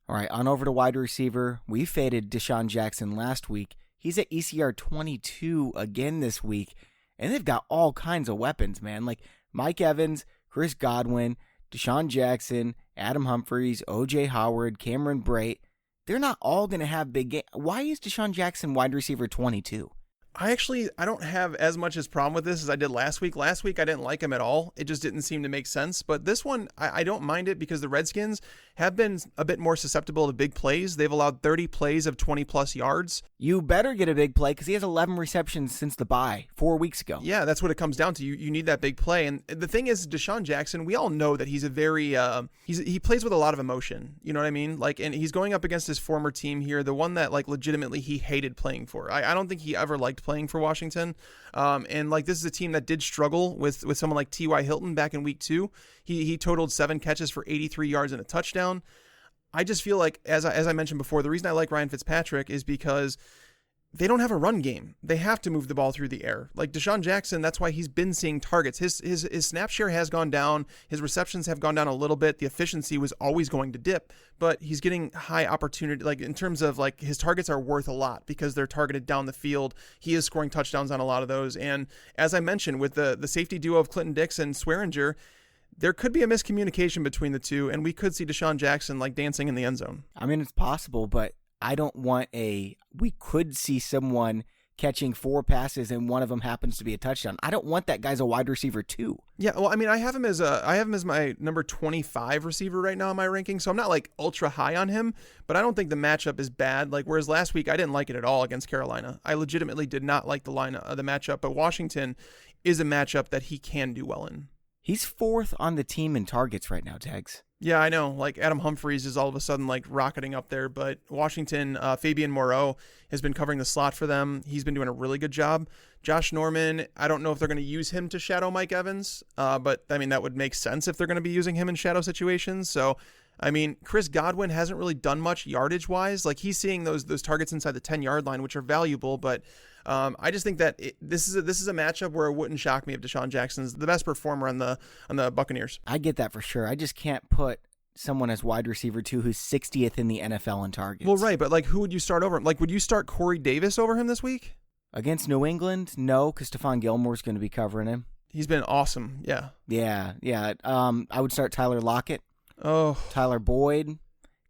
All right, on over to wide receiver. We faded DeSean Jackson last week. He's at ECR 22 again this week, and they've got all kinds of weapons, man. Like Mike Evans, Chris Godwin, DeSean Jackson, Adam Humphries, O.J. Howard, Cameron Brate. They're not all going to have big games. Why is DeSean Jackson wide receiver 22? I don't have as much as problem with this as I did last week. Last week, I didn't like him at all. It just didn't seem to make sense. But this one, I don't mind it because the Redskins have been a bit more susceptible to big plays. They've allowed 30 plays of 20-plus yards. You better get a big play because he has 11 receptions since the bye 4 weeks ago. Yeah, that's what it comes down to. You need that big play. And the thing is, DeSean Jackson, we all know that he's a very he plays with a lot of emotion. You know what I mean? Like, and he's going up against his former team here, the one that like legitimately he hated playing for. I don't think he ever liked playing for Washington. And like this is a team that did struggle with someone like T.Y. Hilton back in week 2. He totaled 7 catches for 83 yards and a touchdown. I just feel like, as I mentioned before, the reason I like Ryan Fitzpatrick is because they don't have a run game. They have to move the ball through the air. Like DeSean Jackson, that's why he's been seeing targets. His snap share has gone down. His receptions have gone down a little bit. The efficiency was always going to dip, but he's getting high opportunity. Like in terms of like his targets are worth a lot because they're targeted down the field. He is scoring touchdowns on a lot of those. And as I mentioned, with the safety duo of Clinton Dix and Swearinger, there could be a miscommunication between the two, and we could see DeSean Jackson like dancing in the end zone. I mean, it's possible, but I don't want we could see someone catching 4 passes and one of them happens to be a touchdown. I don't want that guy's a wide receiver too. Yeah, well, I mean, I have him as my number 25 receiver right now in my ranking, so I'm not like ultra high on him, but I don't think the matchup is bad. Like whereas last week I didn't like it at all against Carolina. I legitimately did not like the matchup, but Washington is a matchup that he can do well in. He's 4th on the team in targets right now, Tags. Yeah, I know. Like Adam Humphries is all of a sudden like rocketing up there, but Washington, Fabian Moreau has been covering the slot for them. He's been doing a really good job. Josh Norman, I don't know if they're going to use him to shadow Mike Evans, but I mean that would make sense if they're going to be using him in shadow situations. So, I mean, Chris Godwin hasn't really done much yardage wise. Like he's seeing those targets inside the 10-yard line, which are valuable, but I just think that this is a matchup where it wouldn't shock me if DeSean Jackson's the best performer on the Buccaneers. I get that for sure. I just can't put someone as wide receiver 2 who's 60th in the NFL in targets. Well, right, but like who would you start over him? Like would you start Corey Davis over him this week? Against New England? No, because Stephon Gilmore's going to be covering him. He's been awesome. Yeah. Yeah. I would start Tyler Lockett. Oh. Tyler Boyd,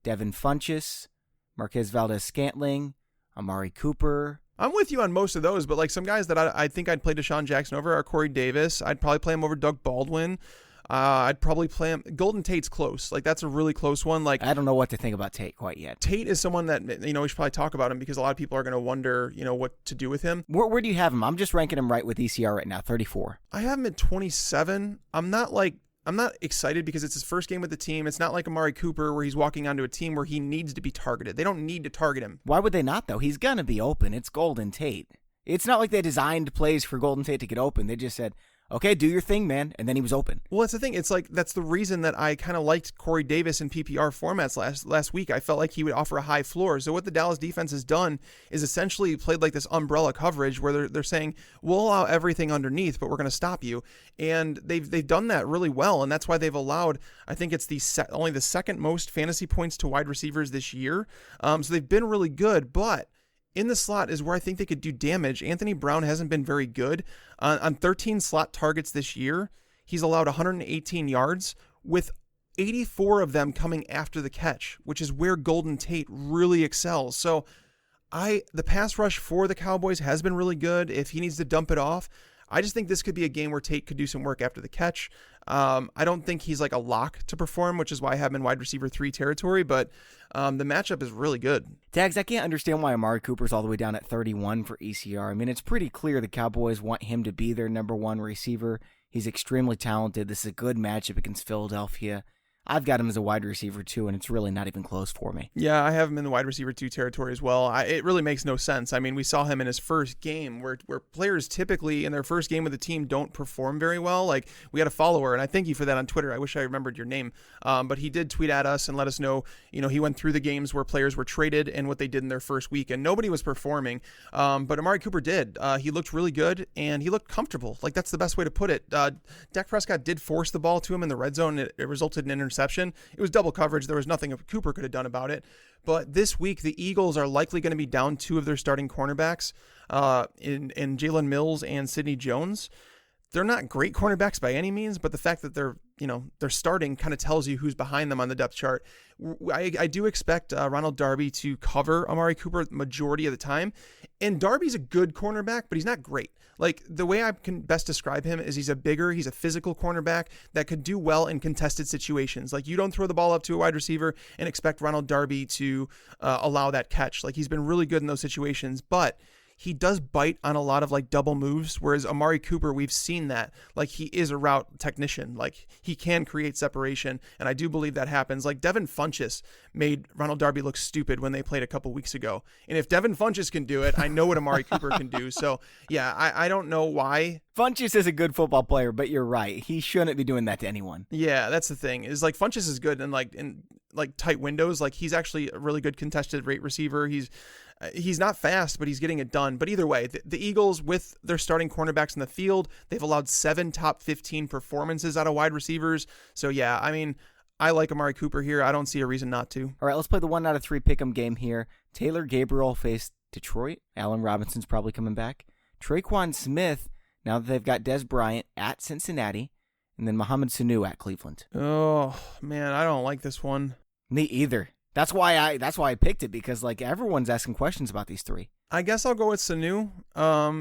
Devin Funchess, Marquez Valdez-Scantling, Amari Cooper. I'm with you on most of those, but like some guys that I think I'd play DeSean Jackson over are Corey Davis. I'd probably play him over Doug Baldwin. I'd probably play him. Golden Tate's close. Like that's a really close one. Like I don't know what to think about Tate quite yet. Tate is someone that we should probably talk about him because a lot of people are going to wonder what to do with him. Where do you have him? I'm just ranking him right with ECR right now, 34. I have him at 27. I'm not excited because it's his first game with the team. It's not like Amari Cooper where he's walking onto a team where he needs to be targeted. They don't need to target him. Why would they not, though? He's going to be open. It's Golden Tate. It's not like they designed plays for Golden Tate to get open. They just said, okay, do your thing, man. And then he was open. Well, that's the thing. It's like that's the reason that I kind of liked Corey Davis in PPR formats last week. I felt like he would offer a high floor. So what the Dallas defense has done is essentially played like this umbrella coverage where they're saying, we'll allow everything underneath, but we're going to stop you. And they've done that really well. And that's why they've allowed, I think it's only the second most fantasy points to wide receivers this year. So they've been really good, but in the slot is where I think they could do damage. Anthony Brown hasn't been very good. On 13 slot targets this year, he's allowed 118 yards, with 84 of them coming after the catch, which is where Golden Tate really excels. So the pass rush for the Cowboys has been really good. If he needs to dump it off, I just think this could be a game where Tate could do some work after the catch. I don't think he's like a lock to perform, which is why I have him in wide receiver 3 territory, but the matchup is really good. Tags, I can't understand why Amari Cooper's all the way down at 31 for ECR. I mean, it's pretty clear the Cowboys want him to be their number one receiver. He's extremely talented. This is a good matchup against Philadelphia. I've got him as a wide receiver 2, and it's really not even close for me. Yeah, I have him in the wide receiver 2 territory as well. It really makes no sense. I mean, we saw him in his first game where players typically in their first game with the team don't perform very well. Like, we had a follower, and I thank you for that on Twitter. I wish I remembered your name. But he did tweet at us and let us know, he went through the games where players were traded and what they did in their first week, and nobody was performing. But Amari Cooper did. He looked really good, and he looked comfortable. Like, that's the best way to put it. Dak Prescott did force the ball to him in the red zone. It resulted in an interception. It was double coverage. There was nothing Cooper could have done about it. But this week, the Eagles are likely going to be down 2 of their starting cornerbacks in Jalen Mills and Sidney Jones. They're not great cornerbacks by any means, but the fact that they're starting kind of tells you who's behind them on the depth chart. I do expect Ronald Darby to cover Amari Cooper the majority of the time. And Darby's a good cornerback, but he's not great. Like, the way I can best describe him is he's a physical cornerback that could do well in contested situations. Like, you don't throw the ball up to a wide receiver and expect Ronald Darby to allow that catch. Like, he's been really good in those situations, but he does bite on a lot of like double moves, whereas Amari Cooper, we've seen that. Like, he is a route technician. Like, he can create separation, and I do believe that happens. Like, Devin Funchess made Ronald Darby look stupid when they played a couple weeks ago. And if Devin Funchess can do it, I know what Amari Cooper can do. So, yeah, I don't know why. Funchess is a good football player, but you're right. He shouldn't be doing that to anyone. Yeah, that's the thing. Is like Funchess is good in tight windows. Like, he's actually a really good contested rate receiver. He's not fast, but he's getting it done. But either way, the Eagles, with their starting cornerbacks in the field, they've allowed 7 top 15 performances out of wide receivers. So, yeah, I mean, I like Amari Cooper here. I don't see a reason not to. All right, let's play the 1 out of 3 pick'em game here. Taylor Gabriel faced Detroit. Allen Robinson's probably coming back. Traquan Smith, now that they've got Dez Bryant at Cincinnati, and then Mohamed Sanu at Cleveland. Oh, man, I don't like this one. Me either. That's why I picked it, because like everyone's asking questions about these 3. I guess I'll go with Sanu.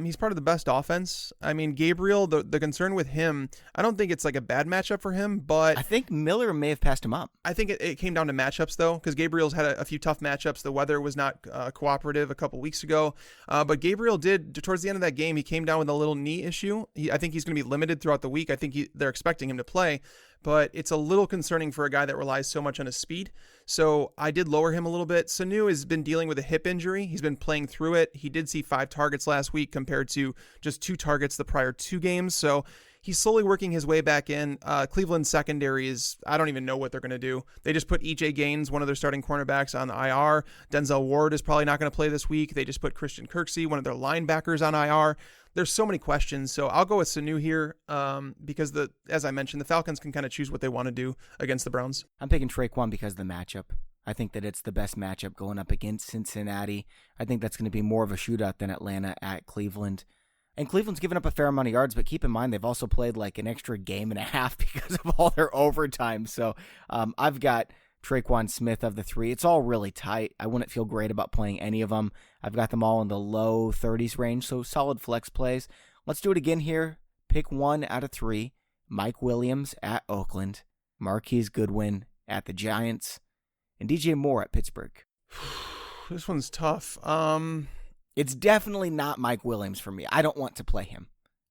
He's part of the best offense. I mean, Gabriel, the concern with him, I don't think it's like a bad matchup for him, but I think Miller may have passed him up. I think it came down to matchups, though, because Gabriel's had a few tough matchups. The weather was not cooperative a couple weeks ago, but Gabriel did, towards the end of that game, he came down with a little knee issue. I think he's going to be limited throughout the week. I think they're expecting him to play, but it's a little concerning for a guy that relies so much on his speed. So I did lower him a little bit. Sanu has been dealing with a hip injury. He's been playing through it. He did see 5 targets last week compared to just 2 targets the prior 2 games. So he's slowly working his way back in. Cleveland's secondary is, I don't even know what they're going to do. They just put E.J. Gaines, one of their starting cornerbacks, on the IR. Denzel Ward is probably not going to play this week. They just put Christian Kirksey, one of their linebackers, on IR. There's so many questions, so I'll go with Sanu here because, as I mentioned, the Falcons can kind of choose what they want to do against the Browns. I'm picking Traquan because of the matchup. I think that it's the best matchup going up against Cincinnati. I think that's going to be more of a shootout than Atlanta at Cleveland. And Cleveland's given up a fair amount of yards, but keep in mind they've also played like an extra game and a half because of all their overtime. So I've got Traquan Smith of the 3. It's all really tight. I wouldn't feel great about playing any of them. I've got them all in the low 30s range, so solid flex plays. Let's do it again here. Pick 1 out of 3. Mike Williams at Oakland. Marquise Goodwin at the Giants. And DJ Moore at Pittsburgh. This one's tough. It's definitely not Mike Williams for me. I don't want to play him.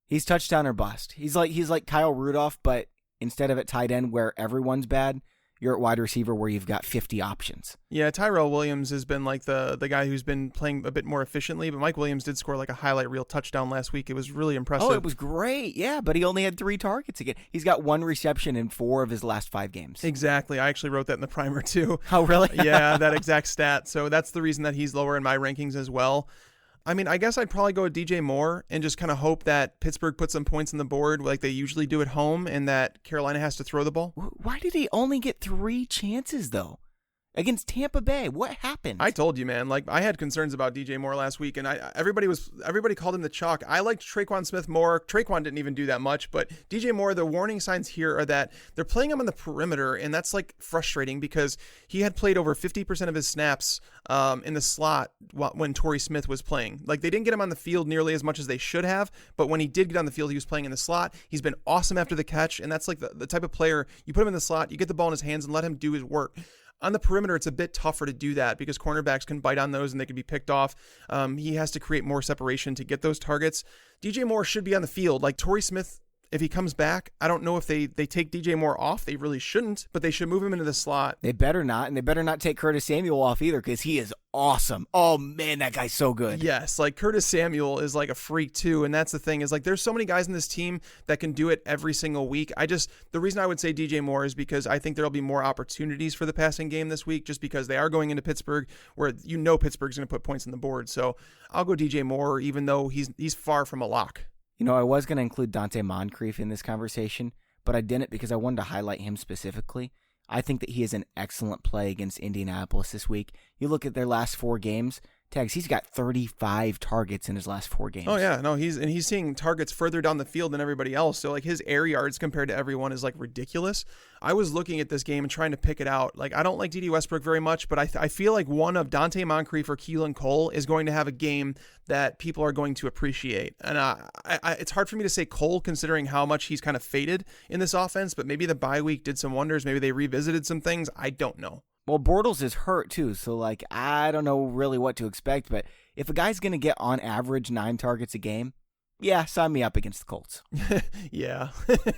He's touchdown or bust. He's like Kyle Rudolph, but instead of at tight end where everyone's bad, you're at wide receiver where you've got 50 options. Yeah, Tyrell Williams has been like the guy who's been playing a bit more efficiently, but Mike Williams did score like a highlight reel touchdown last week. It was really impressive. Oh, it was great. Yeah, but he only had 3 targets again. He's got 1 reception in 4 of his last 5 games. Exactly. I actually wrote that in the primer too. Oh, really? Yeah, that exact stat. So that's the reason that he's lower in my rankings as well. I mean, I guess I'd probably go with DJ Moore and just kind of hope that Pittsburgh puts some points on the board like they usually do at home and that Carolina has to throw the ball. Why did he only get 3 chances, though? against Tampa Bay. What happened? I told you, man. Like, I had concerns about DJ Moore last week, and everybody called him the chalk. I liked Traquan Smith more. Traquan didn't even do that much, but DJ Moore, the warning signs here are that they're playing him on the perimeter, and that's like frustrating because he had played over 50% of his snaps in the slot when Torrey Smith was playing. Like, they didn't get him on the field nearly as much as they should have, but when he did get on the field, he was playing in the slot. He's been awesome after the catch, and that's like the type of player you put him in the slot, you get the ball in his hands and let him do his work. On the perimeter, it's a bit tougher to do that because cornerbacks can bite on those and they can be picked off. He has to create more separation to get those targets. DJ Moore should be on the field. Like Torrey Smith, if he comes back, I don't know if they take DJ Moore off. They really shouldn't, but they should move him into the slot. They better not, and they better not take Curtis Samuel off either because he is awesome. Oh, man, that guy's so good. Yes, like Curtis Samuel is like a freak too, and that's the thing is like there's so many guys in this team that can do it every single week. The reason I would say DJ Moore is because I think there'll be more opportunities for the passing game this week just because they are going into Pittsburgh where Pittsburgh's going to put points on the board. So I'll go DJ Moore even though he's far from a lock. You know, I was going to include Dante Moncrief in this conversation, but I didn't because I wanted to highlight him specifically. I think that he is an excellent play against Indianapolis this week. You look at their last 4 games, Tags, he's got 35 targets in his last 4 games. Oh yeah, no, he's seeing targets further down the field than everybody else. So like his air yards compared to everyone is like ridiculous. I was looking at this game and trying to pick it out. Like I don't like D.D. Westbrook very much, but I feel like one of Dante Moncrief or Keelan Cole is going to have a game that people are going to appreciate. And it's hard for me to say Cole considering how much he's kind of faded in this offense, but maybe the bye week did some wonders. Maybe they revisited some things. I don't know. Well, Bortles is hurt too, so like I don't know really what to expect, but if a guy's going to get on average 9 targets a game, yeah, sign me up against the Colts. Yeah.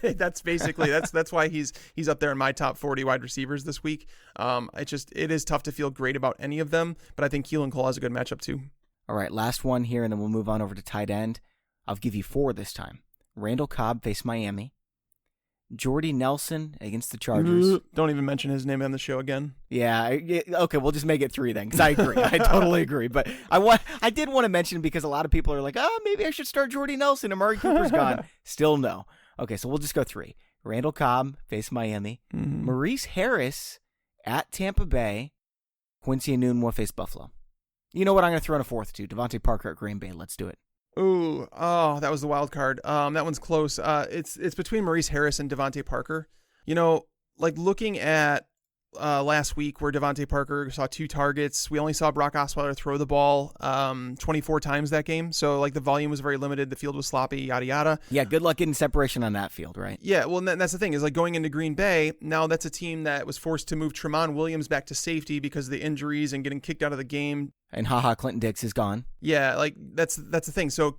That's basically that's why he's up there in my top 40 wide receivers this week. It is tough to feel great about any of them, but I think Keelan Cole has a good matchup too. All right, last one here and then we'll move on over to tight end. I'll give you 4 this time. Randall Cobb face Miami. Jordy Nelson against the Chargers. Don't even mention his name on the show again. Yeah, okay, we'll just make it 3 then, because I agree. I totally agree. But I did want to mention because a lot of people are like, maybe I should start Jordy Nelson. Amari Cooper's gone. Still no. Okay, so we'll just go 3. Randall Cobb face Miami. Mm-hmm. Maurice Harris at Tampa Bay. Quincy Enunwa face Buffalo. You know what? I'm going to throw in a 4th too. Devontae Parker at Green Bay. Let's do it. Ooh, that was the wild card. That one's close. It's between Maurice Harris and Devontae Parker. You know, like looking at last week where Devontae Parker saw 2 targets. We only saw Brock Osweiler throw the ball 24 times that game. So like the volume was very limited. The field was sloppy, yada, yada. Yeah, good luck getting separation on that field, right? Yeah, well, that's the thing is like going into Green Bay, now that's a team that was forced to move Tramon Williams back to safety because of the injuries and getting kicked out of the game. And Clinton Dix is gone. Yeah, like that's the thing. So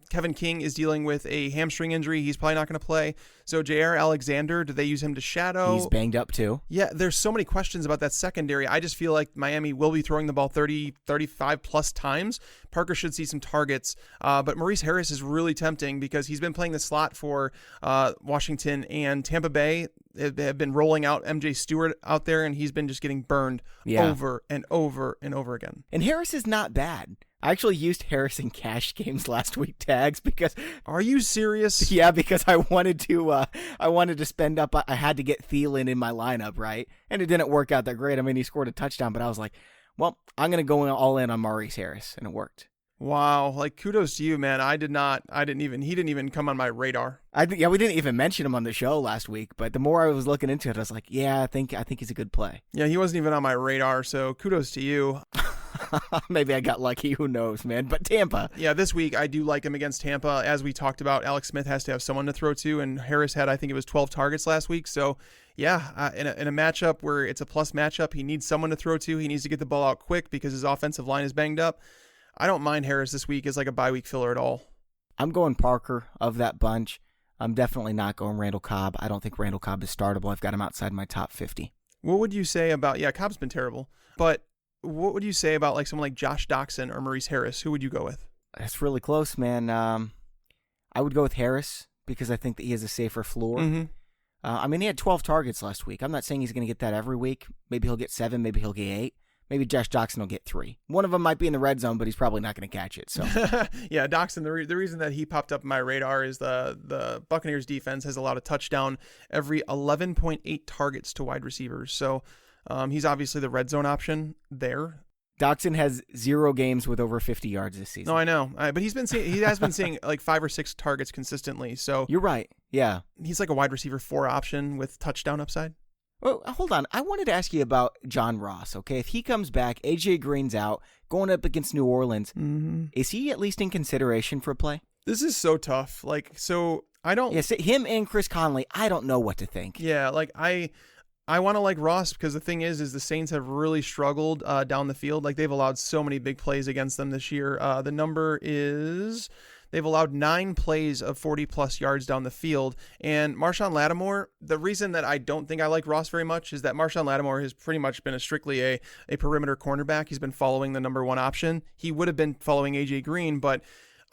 Kevin King is dealing with a hamstring injury. He's probably not going to play. So J.R. Alexander, do they use him to shadow? He's banged up too. Yeah, there's so many questions about that secondary. I just feel like Miami will be throwing the ball 30, 35 plus times. Parker should see some targets. But Maurice Harris is really tempting because he's been playing the slot for Washington and Tampa Bay. Have been rolling out MJ Stewart out there, and he's been just getting burned over and over and over again. And Harris is not bad. I actually used Harris in cash games last week, Tags, because... Are you serious? Yeah, because I wanted to spend up... I had to get Thielen in my lineup, right? And it didn't work out that great. I mean, he scored a touchdown, but I was like, well, I'm going to go all in on Maurice Harris, and it worked. Wow, like kudos to you, man. He didn't even come on my radar. We didn't even mention him on the show last week, but the more I was looking into it, I was like, yeah, I think he's a good play. Yeah, he wasn't even on my radar, so kudos to you. Maybe I got lucky, who knows, man. But Tampa. Yeah, this week I do like him against Tampa. As we talked about, Alex Smith has to have someone to throw to, and Harris had, I think it was 12 targets last week. So yeah, in a matchup where it's a plus matchup, he needs someone to throw to. He needs to get the ball out quick because his offensive line is banged up. I don't mind Harris this week as like a bye week filler at all. I'm going Parker of that bunch. I'm definitely not going Randall Cobb. I don't think Randall Cobb is startable. I've got him outside my top 50. What would you say about, Cobb's been terrible, but what would you say about like someone like Josh Doxson or Maurice Harris? Who would you go with? That's really close, man. I would go with Harris because I think that he has a safer floor. Mm-hmm. I mean, he had 12 targets last week. I'm not saying he's going to get that every week. Maybe he'll get 7. Maybe he'll get 8. Maybe Josh Doxson will get 3. One of them might be in the red zone, but he's probably not going to catch it. So, yeah, Doxson. The reason that he popped up on my radar is the Buccaneers defense has allowed a touchdown every 11.8 targets to wide receivers. So He's obviously the red zone option there. Dotson has 0 games with over 50 yards this season. No, I know, but he has been seeing like 5 or 6 targets consistently. So you're right. Yeah, he's like a wide receiver 4 option with touchdown upside. Well, hold on. I wanted to ask you about John Ross. Okay, if he comes back, AJ Green's out, going up against New Orleans. Is he at least in consideration for a play? This is so tough. Like, so I don't. Yes, him and Chris Conley. I don't know what to think. Yeah, like I want to like Ross because the thing is the Saints have really struggled down the field. Like they've allowed so many big plays against them this year. The number is they've allowed 9 plays of 40-plus yards down the field. And Marshawn Lattimore, the reason that I don't think I like Ross very much is that Marshawn Lattimore has pretty much been strictly a perimeter cornerback. He's been following the number 1 option. He would have been following AJ Green, but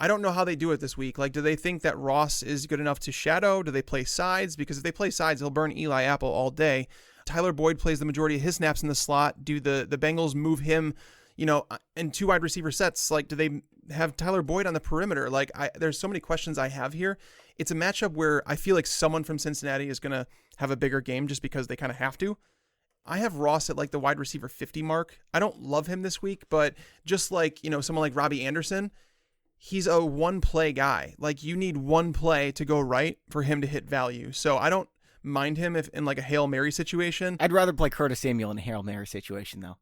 I don't know how they do it this week. Like, do they think that Ross is good enough to shadow? Do they play sides? Because if they play sides, they'll burn Eli Apple all day. Tyler Boyd plays the majority of his snaps in the slot. Do the Bengals move him, in 2 wide receiver sets? Like, do they have Tyler Boyd on the perimeter? Like, there's so many questions I have here. It's a matchup where I feel like someone from Cincinnati is going to have a bigger game just because they kind of have to. I have Ross at like the wide receiver 50 mark. I don't love him this week, but just like, someone like Robbie Anderson, he's a 1-play guy. Like, you need 1 play to go right for him to hit value. So I don't mind him if in like a Hail Mary situation. I'd rather play Curtis Samuel in a Hail Mary situation, though.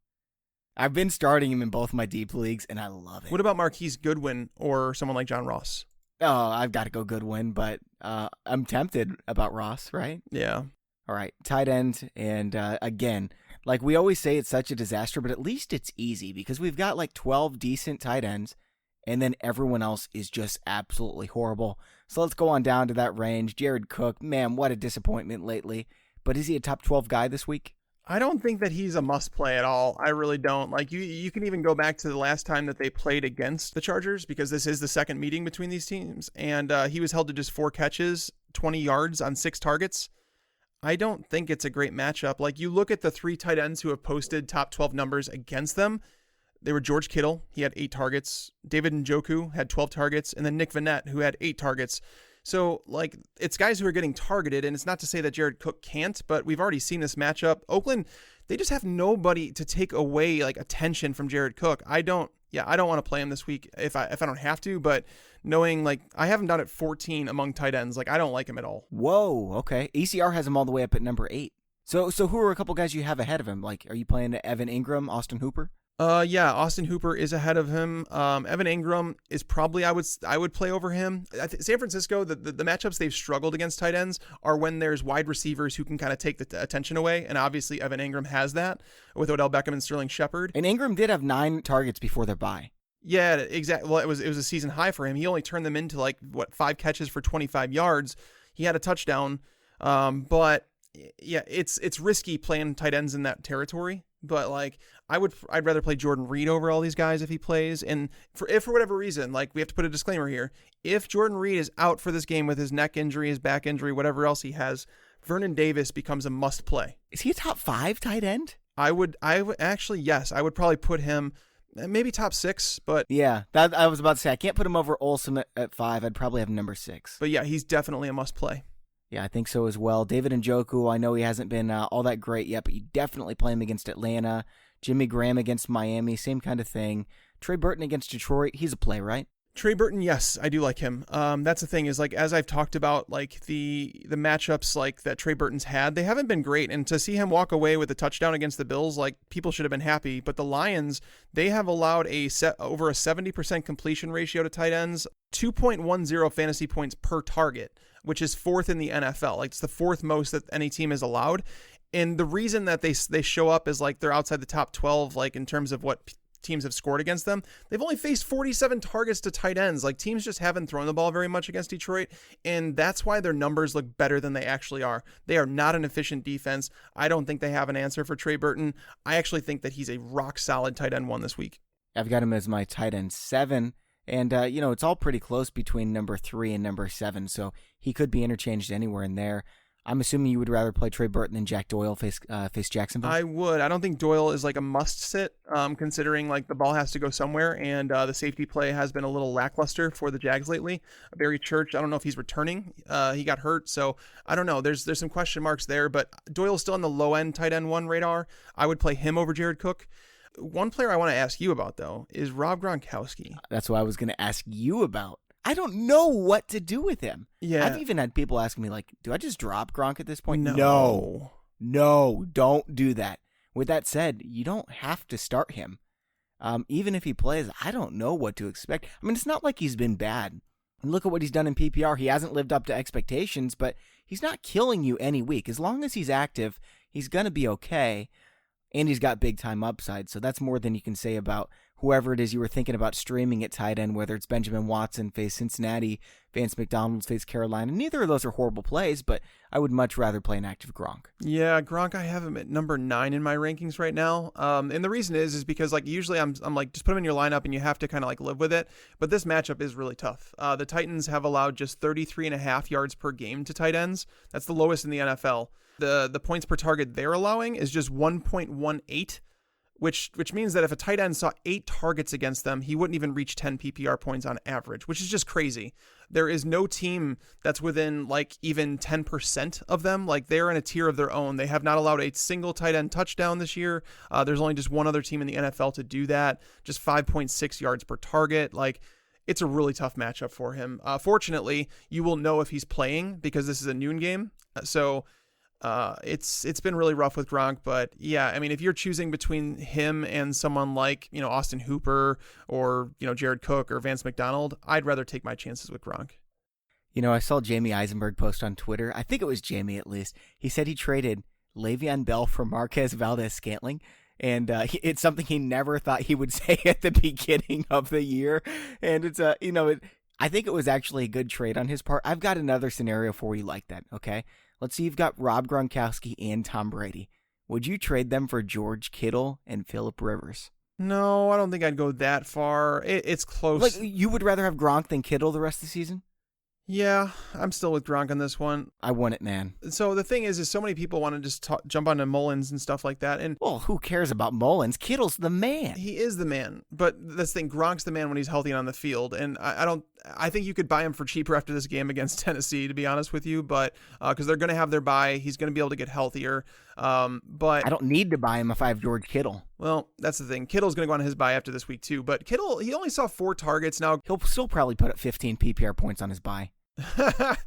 I've been starting him in both my deep leagues, and I love it. What about Marquise Goodwin or someone like John Ross? Oh, I've got to go Goodwin, but I'm tempted about Ross, right? Yeah. All right, tight end, and again, like we always say, it's such a disaster, but at least it's easy because we've got like 12 decent tight ends, and then everyone else is just absolutely horrible. So let's go on down to that range. Jared Cook, man, what a disappointment lately. But is he a top 12 guy this week? I don't think that he's a must play at all. I really don't. Like you can even go back to the last time that they played against the Chargers because this is the second meeting between these teams. And he was held to just 4 catches, 20 yards on 6 targets. I don't think it's a great matchup. Like you look at the 3 tight ends who have posted top 12 numbers against them. They were George Kittle. He had 8 targets. David Njoku had 12 targets. And then Nick Vannett, who had 8 targets. So, like, it's guys who are getting targeted, and it's not to say that Jared Cook can't, but we've already seen this matchup. Oakland, they just have nobody to take away, like, attention from Jared Cook. I don't want to play him this week if I don't have to, but knowing, like, I have him down at 14 among tight ends. Like, I don't like him at all. Whoa, okay. ECR has him all the way up at number 8. So who are a couple guys you have ahead of him? Like, are you playing Evan Ingram, Austin Hooper? Yeah, Austin Hooper is ahead of him. Evan Ingram is probably I would play over him. San Francisco, the matchups they've struggled against tight ends are when there's wide receivers who can kind of take the attention away, and obviously Evan Ingram has that with Odell Beckham and Sterling Shepard. And Ingram did have 9 targets before their bye. Yeah, exactly. Well, it was a season high for him. He only turned them into 5 catches for 25 yards. He had a touchdown, but yeah, it's risky playing tight ends in that territory. But like I'd rather play Jordan Reed over all these guys if he plays. And if for whatever reason, like we have to put a disclaimer here, if Jordan Reed is out for this game with his neck injury, his back injury, whatever else he has, Vernon Davis becomes a must play. Is he a top 5 tight end? I would actually, yes, I would probably put him maybe top 6, but yeah, that I was about to say I can't put him over Olsen at 5. I'd probably have him number 6. But yeah, he's definitely a must play. Yeah, I think so as well. David Njoku, I know he hasn't been all that great yet, but you definitely play him against Atlanta. Jimmy Graham against Miami, same kind of thing. Trey Burton against Detroit, he's a play, right? Trey Burton, yes, I do like him. That's the thing is, like, as I've talked about, like the matchups like that Trey Burton's had, they haven't been great. And to see him walk away with a touchdown against the Bills, like, people should have been happy. But the Lions, they have allowed over a 70% completion ratio to tight ends, 2.10 fantasy points per target, which is 4th in the NFL. Like, it's the 4th most that any team is allowed. And the reason that they show up is like they're outside the top 12, like in terms of what teams have scored against them. They've only faced 47 targets to tight ends. Like teams just haven't thrown the ball very much against Detroit. And that's why their numbers look better than they actually are. They are not an efficient defense. I don't think they have an answer for Trey Burton. I actually think that he's a rock solid tight end 1 this week. I've got him as my tight end 7. And, it's all pretty close between number 3 and number 7. So he could be interchanged anywhere in there. I'm assuming you would rather play Trey Burton than Jack Doyle face Jacksonville? I would. I don't think Doyle is like a must sit, considering like the ball has to go somewhere, and the safety play has been a little lackluster for the Jags lately. Barry Church, I don't know if he's returning. He got hurt, so I don't know. There's some question marks there, but Doyle's still on the low end tight end 1 radar. I would play him over Jared Cook. One player I want to ask you about, though, is Rob Gronkowski. That's what I was going to ask you about. I don't know what to do with him. Yeah. I've even had people asking me, like, do I just drop Gronk at this point? No, don't do that. With that said, you don't have to start him. Even if he plays, I don't know what to expect. I mean, it's not like he's been bad. And look at what he's done in PPR. He hasn't lived up to expectations, but he's not killing you any week. As long as he's active, he's going to be okay. And he's got big-time upside, so that's more than you can say about whoever it is you were thinking about streaming at tight end, whether it's Benjamin Watson face Cincinnati, Vance McDonald face Carolina. Neither of those are horrible plays, but I would much rather play an active Gronk. Yeah, Gronk, I have him at number 9 in my rankings right now. And the reason is because like usually I'm like, just put him in your lineup and you have to kind of like live with it. But this matchup is really tough. The Titans have allowed just 33.5 yards per game to tight ends. That's the lowest in the NFL. The points per target they're allowing is just 1.18, which means that if a tight end saw 8 targets against them, he wouldn't even reach 10 PPR points on average, which is just crazy. There is no team that's within like even 10% of them. Like they're in a tier of their own. They have not allowed a single tight end touchdown this year. There's only just one other team in the NFL to do that. Just 5.6 yards per target. Like it's a really tough matchup for him. Fortunately, you will know if he's playing because this is a noon game. So it's been really rough with Gronk, but yeah, I mean, if you're choosing between him and someone like, Austin Hooper or, Jared Cook or Vance McDonald, I'd rather take my chances with Gronk. I saw Jamie Eisenberg post on Twitter. I think it was Jamie at least. He said he traded Le'Veon Bell for Marquez Valdez-Scantling. And it's something he never thought he would say at the beginning of the year. And it's, I think it was actually a good trade on his part. I've got another scenario for you like that, okay? Let's see, you've got Rob Gronkowski and Tom Brady. Would you trade them for George Kittle and Phillip Rivers? No, I don't think I'd go that far. It's close. Like, you would rather have Gronk than Kittle the rest of the season? Yeah, I'm still with Gronk on this one. I want it, man. So the thing is so many people want to just jump onto Mullins and stuff like that. And well, who cares about Mullins? Kittle's the man. He is the man. But this thing, Gronk's the man when he's healthy and on the field. And I think you could buy him for cheaper after this game against Tennessee, to be honest with you. But because they're going to have their bye, he's going to be able to get healthier. But I don't need to buy him if I have George Kittle. Well, that's the thing. Kittle's going to go on his bye after this week too. But Kittle, he only saw 4 targets. Now he'll still probably put up 15 PPR points on his bye.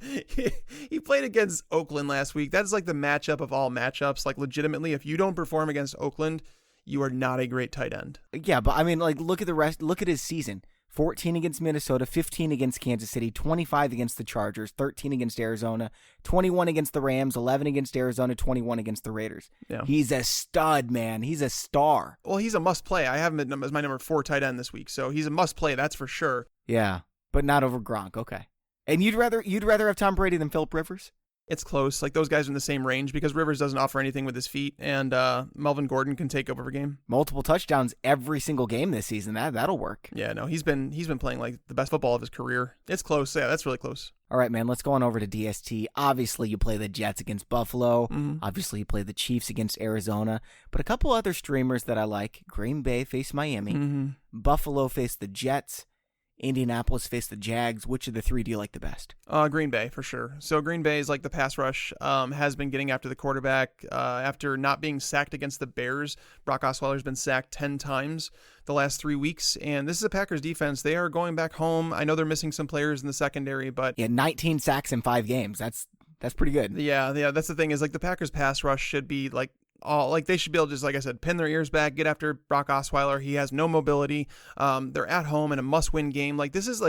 He played against Oakland last week. That's like the matchup of all matchups. Like legitimately, if you don't perform against Oakland, you are not a great tight end. Yeah, but I mean, like, look at the rest. Look at his season. 14 against Minnesota, 15 against Kansas City, 25 against the Chargers, 13 against Arizona, 21 against the Rams, 11 against Arizona, 21 against the Raiders. Yeah. He's a stud, man. He's a star. Well, he's a must play. I have him as my number 4 tight end this week, so he's a must play. That's for sure. Yeah, but not over Gronk. Okay. And you'd rather have Tom Brady than Phillip Rivers? It's close. Like those guys are in the same range because Rivers doesn't offer anything with his feet, and Melvin Gordon can take over a game. Multiple touchdowns every single game this season. That'll work. Yeah, no, he's been playing like the best football of his career. It's close. Yeah, that's really close. All right, man. Let's go on over to DST. Obviously, you play the Jets against Buffalo. Mm-hmm. Obviously, you play the Chiefs against Arizona. But a couple other streamers that I like: Green Bay face Miami, Buffalo face the Jets. Indianapolis face the Jags. Which of the 3 do you like the best? Green Bay, for sure. So Green Bay is like the pass rush, has been getting after the quarterback. After not being sacked against the Bears, Brock Osweiler's been sacked 10 times the last 3 weeks. And this is a Packers defense. They are going back home. I know they're missing some players in the secondary, but... Yeah, 19 sacks in 5 games. That's pretty good. Yeah, that's the thing is like the Packers pass rush should be like... they should be able to just, like I said, pin their ears back, get after Brock Osweiler. He has no mobility. They're at home in a must-win game. Like this is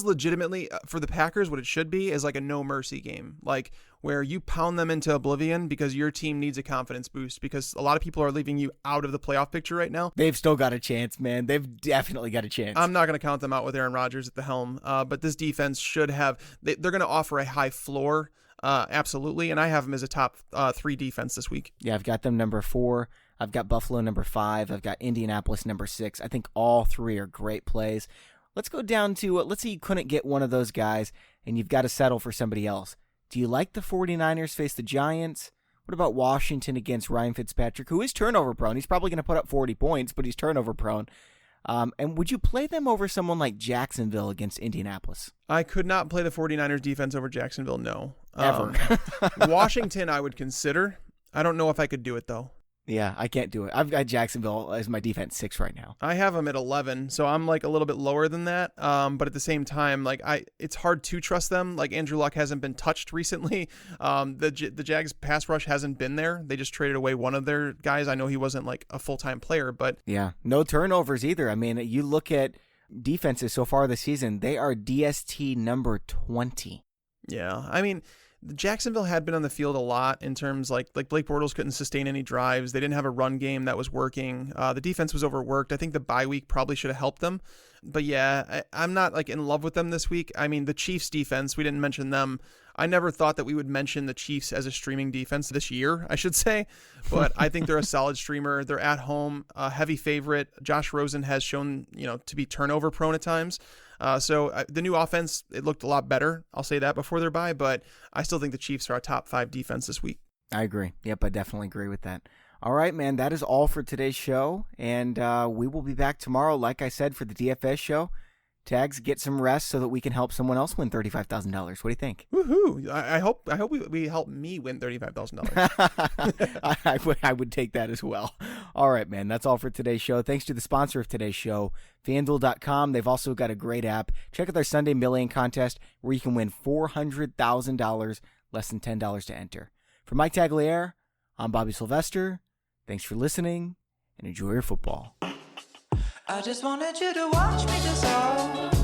legitimately for the Packers what it should be is like a no mercy game, like where you pound them into oblivion because your team needs a confidence boost because a lot of people are leaving you out of the playoff picture right now. They've still got a chance, man. They've definitely got a chance. I'm not going to count them out with Aaron Rodgers at the helm, but this defense should have. They're going to offer a high floor. Absolutely, and I have them as a top 3 defense this week. Yeah, I've got them number 4. I've got Buffalo number 5. I've got Indianapolis number 6. I think all 3 are great plays. Let's go down to, let's say you couldn't get one of those guys, and you've got to settle for somebody else. Do you like the 49ers face the Giants? What about Washington against Ryan Fitzpatrick, who is turnover prone? He's probably going to put up 40 points, but he's turnover prone. And would you play them over someone like Jacksonville against Indianapolis? I could not play the 49ers defense over Jacksonville, no. Ever. Washington I would consider. I don't know if I could do it, though. Yeah, I can't do it. I've got Jacksonville as my defense 6 right now. I have them at 11, so I'm like a little bit lower than that. But at the same time, like it's hard to trust them. Like Andrew Luck hasn't been touched recently. The Jags pass rush hasn't been there. They just traded away one of their guys. I know he wasn't like a full-time player, but yeah, no turnovers either. I mean, you look at defenses so far this season, they are DST number 20. Yeah, I mean, Jacksonville had been on the field a lot in terms like Blake Bortles couldn't sustain any drives. They didn't have a run game that was working. The defense was overworked. I think the bye week probably should have helped them. But yeah, I'm not like in love with them this week. I mean, the Chiefs defense, we didn't mention them. I never thought that we would mention the Chiefs as a streaming defense this year, I should say. But I think they're a solid streamer. They're at home, a heavy favorite. Josh Rosen has shown, to be turnover prone at times. So the new offense, it looked a lot better. I'll say that before their bye, but I still think the Chiefs are a top 5 defense this week. I agree. Yep, I definitely agree with that. All right, man, that is all for today's show, and we will be back tomorrow, like I said, for the DFS show. Tags, get some rest so that we can help someone else win $35,000. What do you think? Woohoo! I hope we help me win $35,000. I would take that as well. All right, man. That's all for today's show. Thanks to the sponsor of today's show, FanDuel.com. They've also got a great app. Check out their Sunday Million contest where you can win $400,000, less than $10 to enter. For Mike Tagliere, I'm Bobby Sylvester. Thanks for listening and enjoy your football. I just wanted you to watch me dissolve.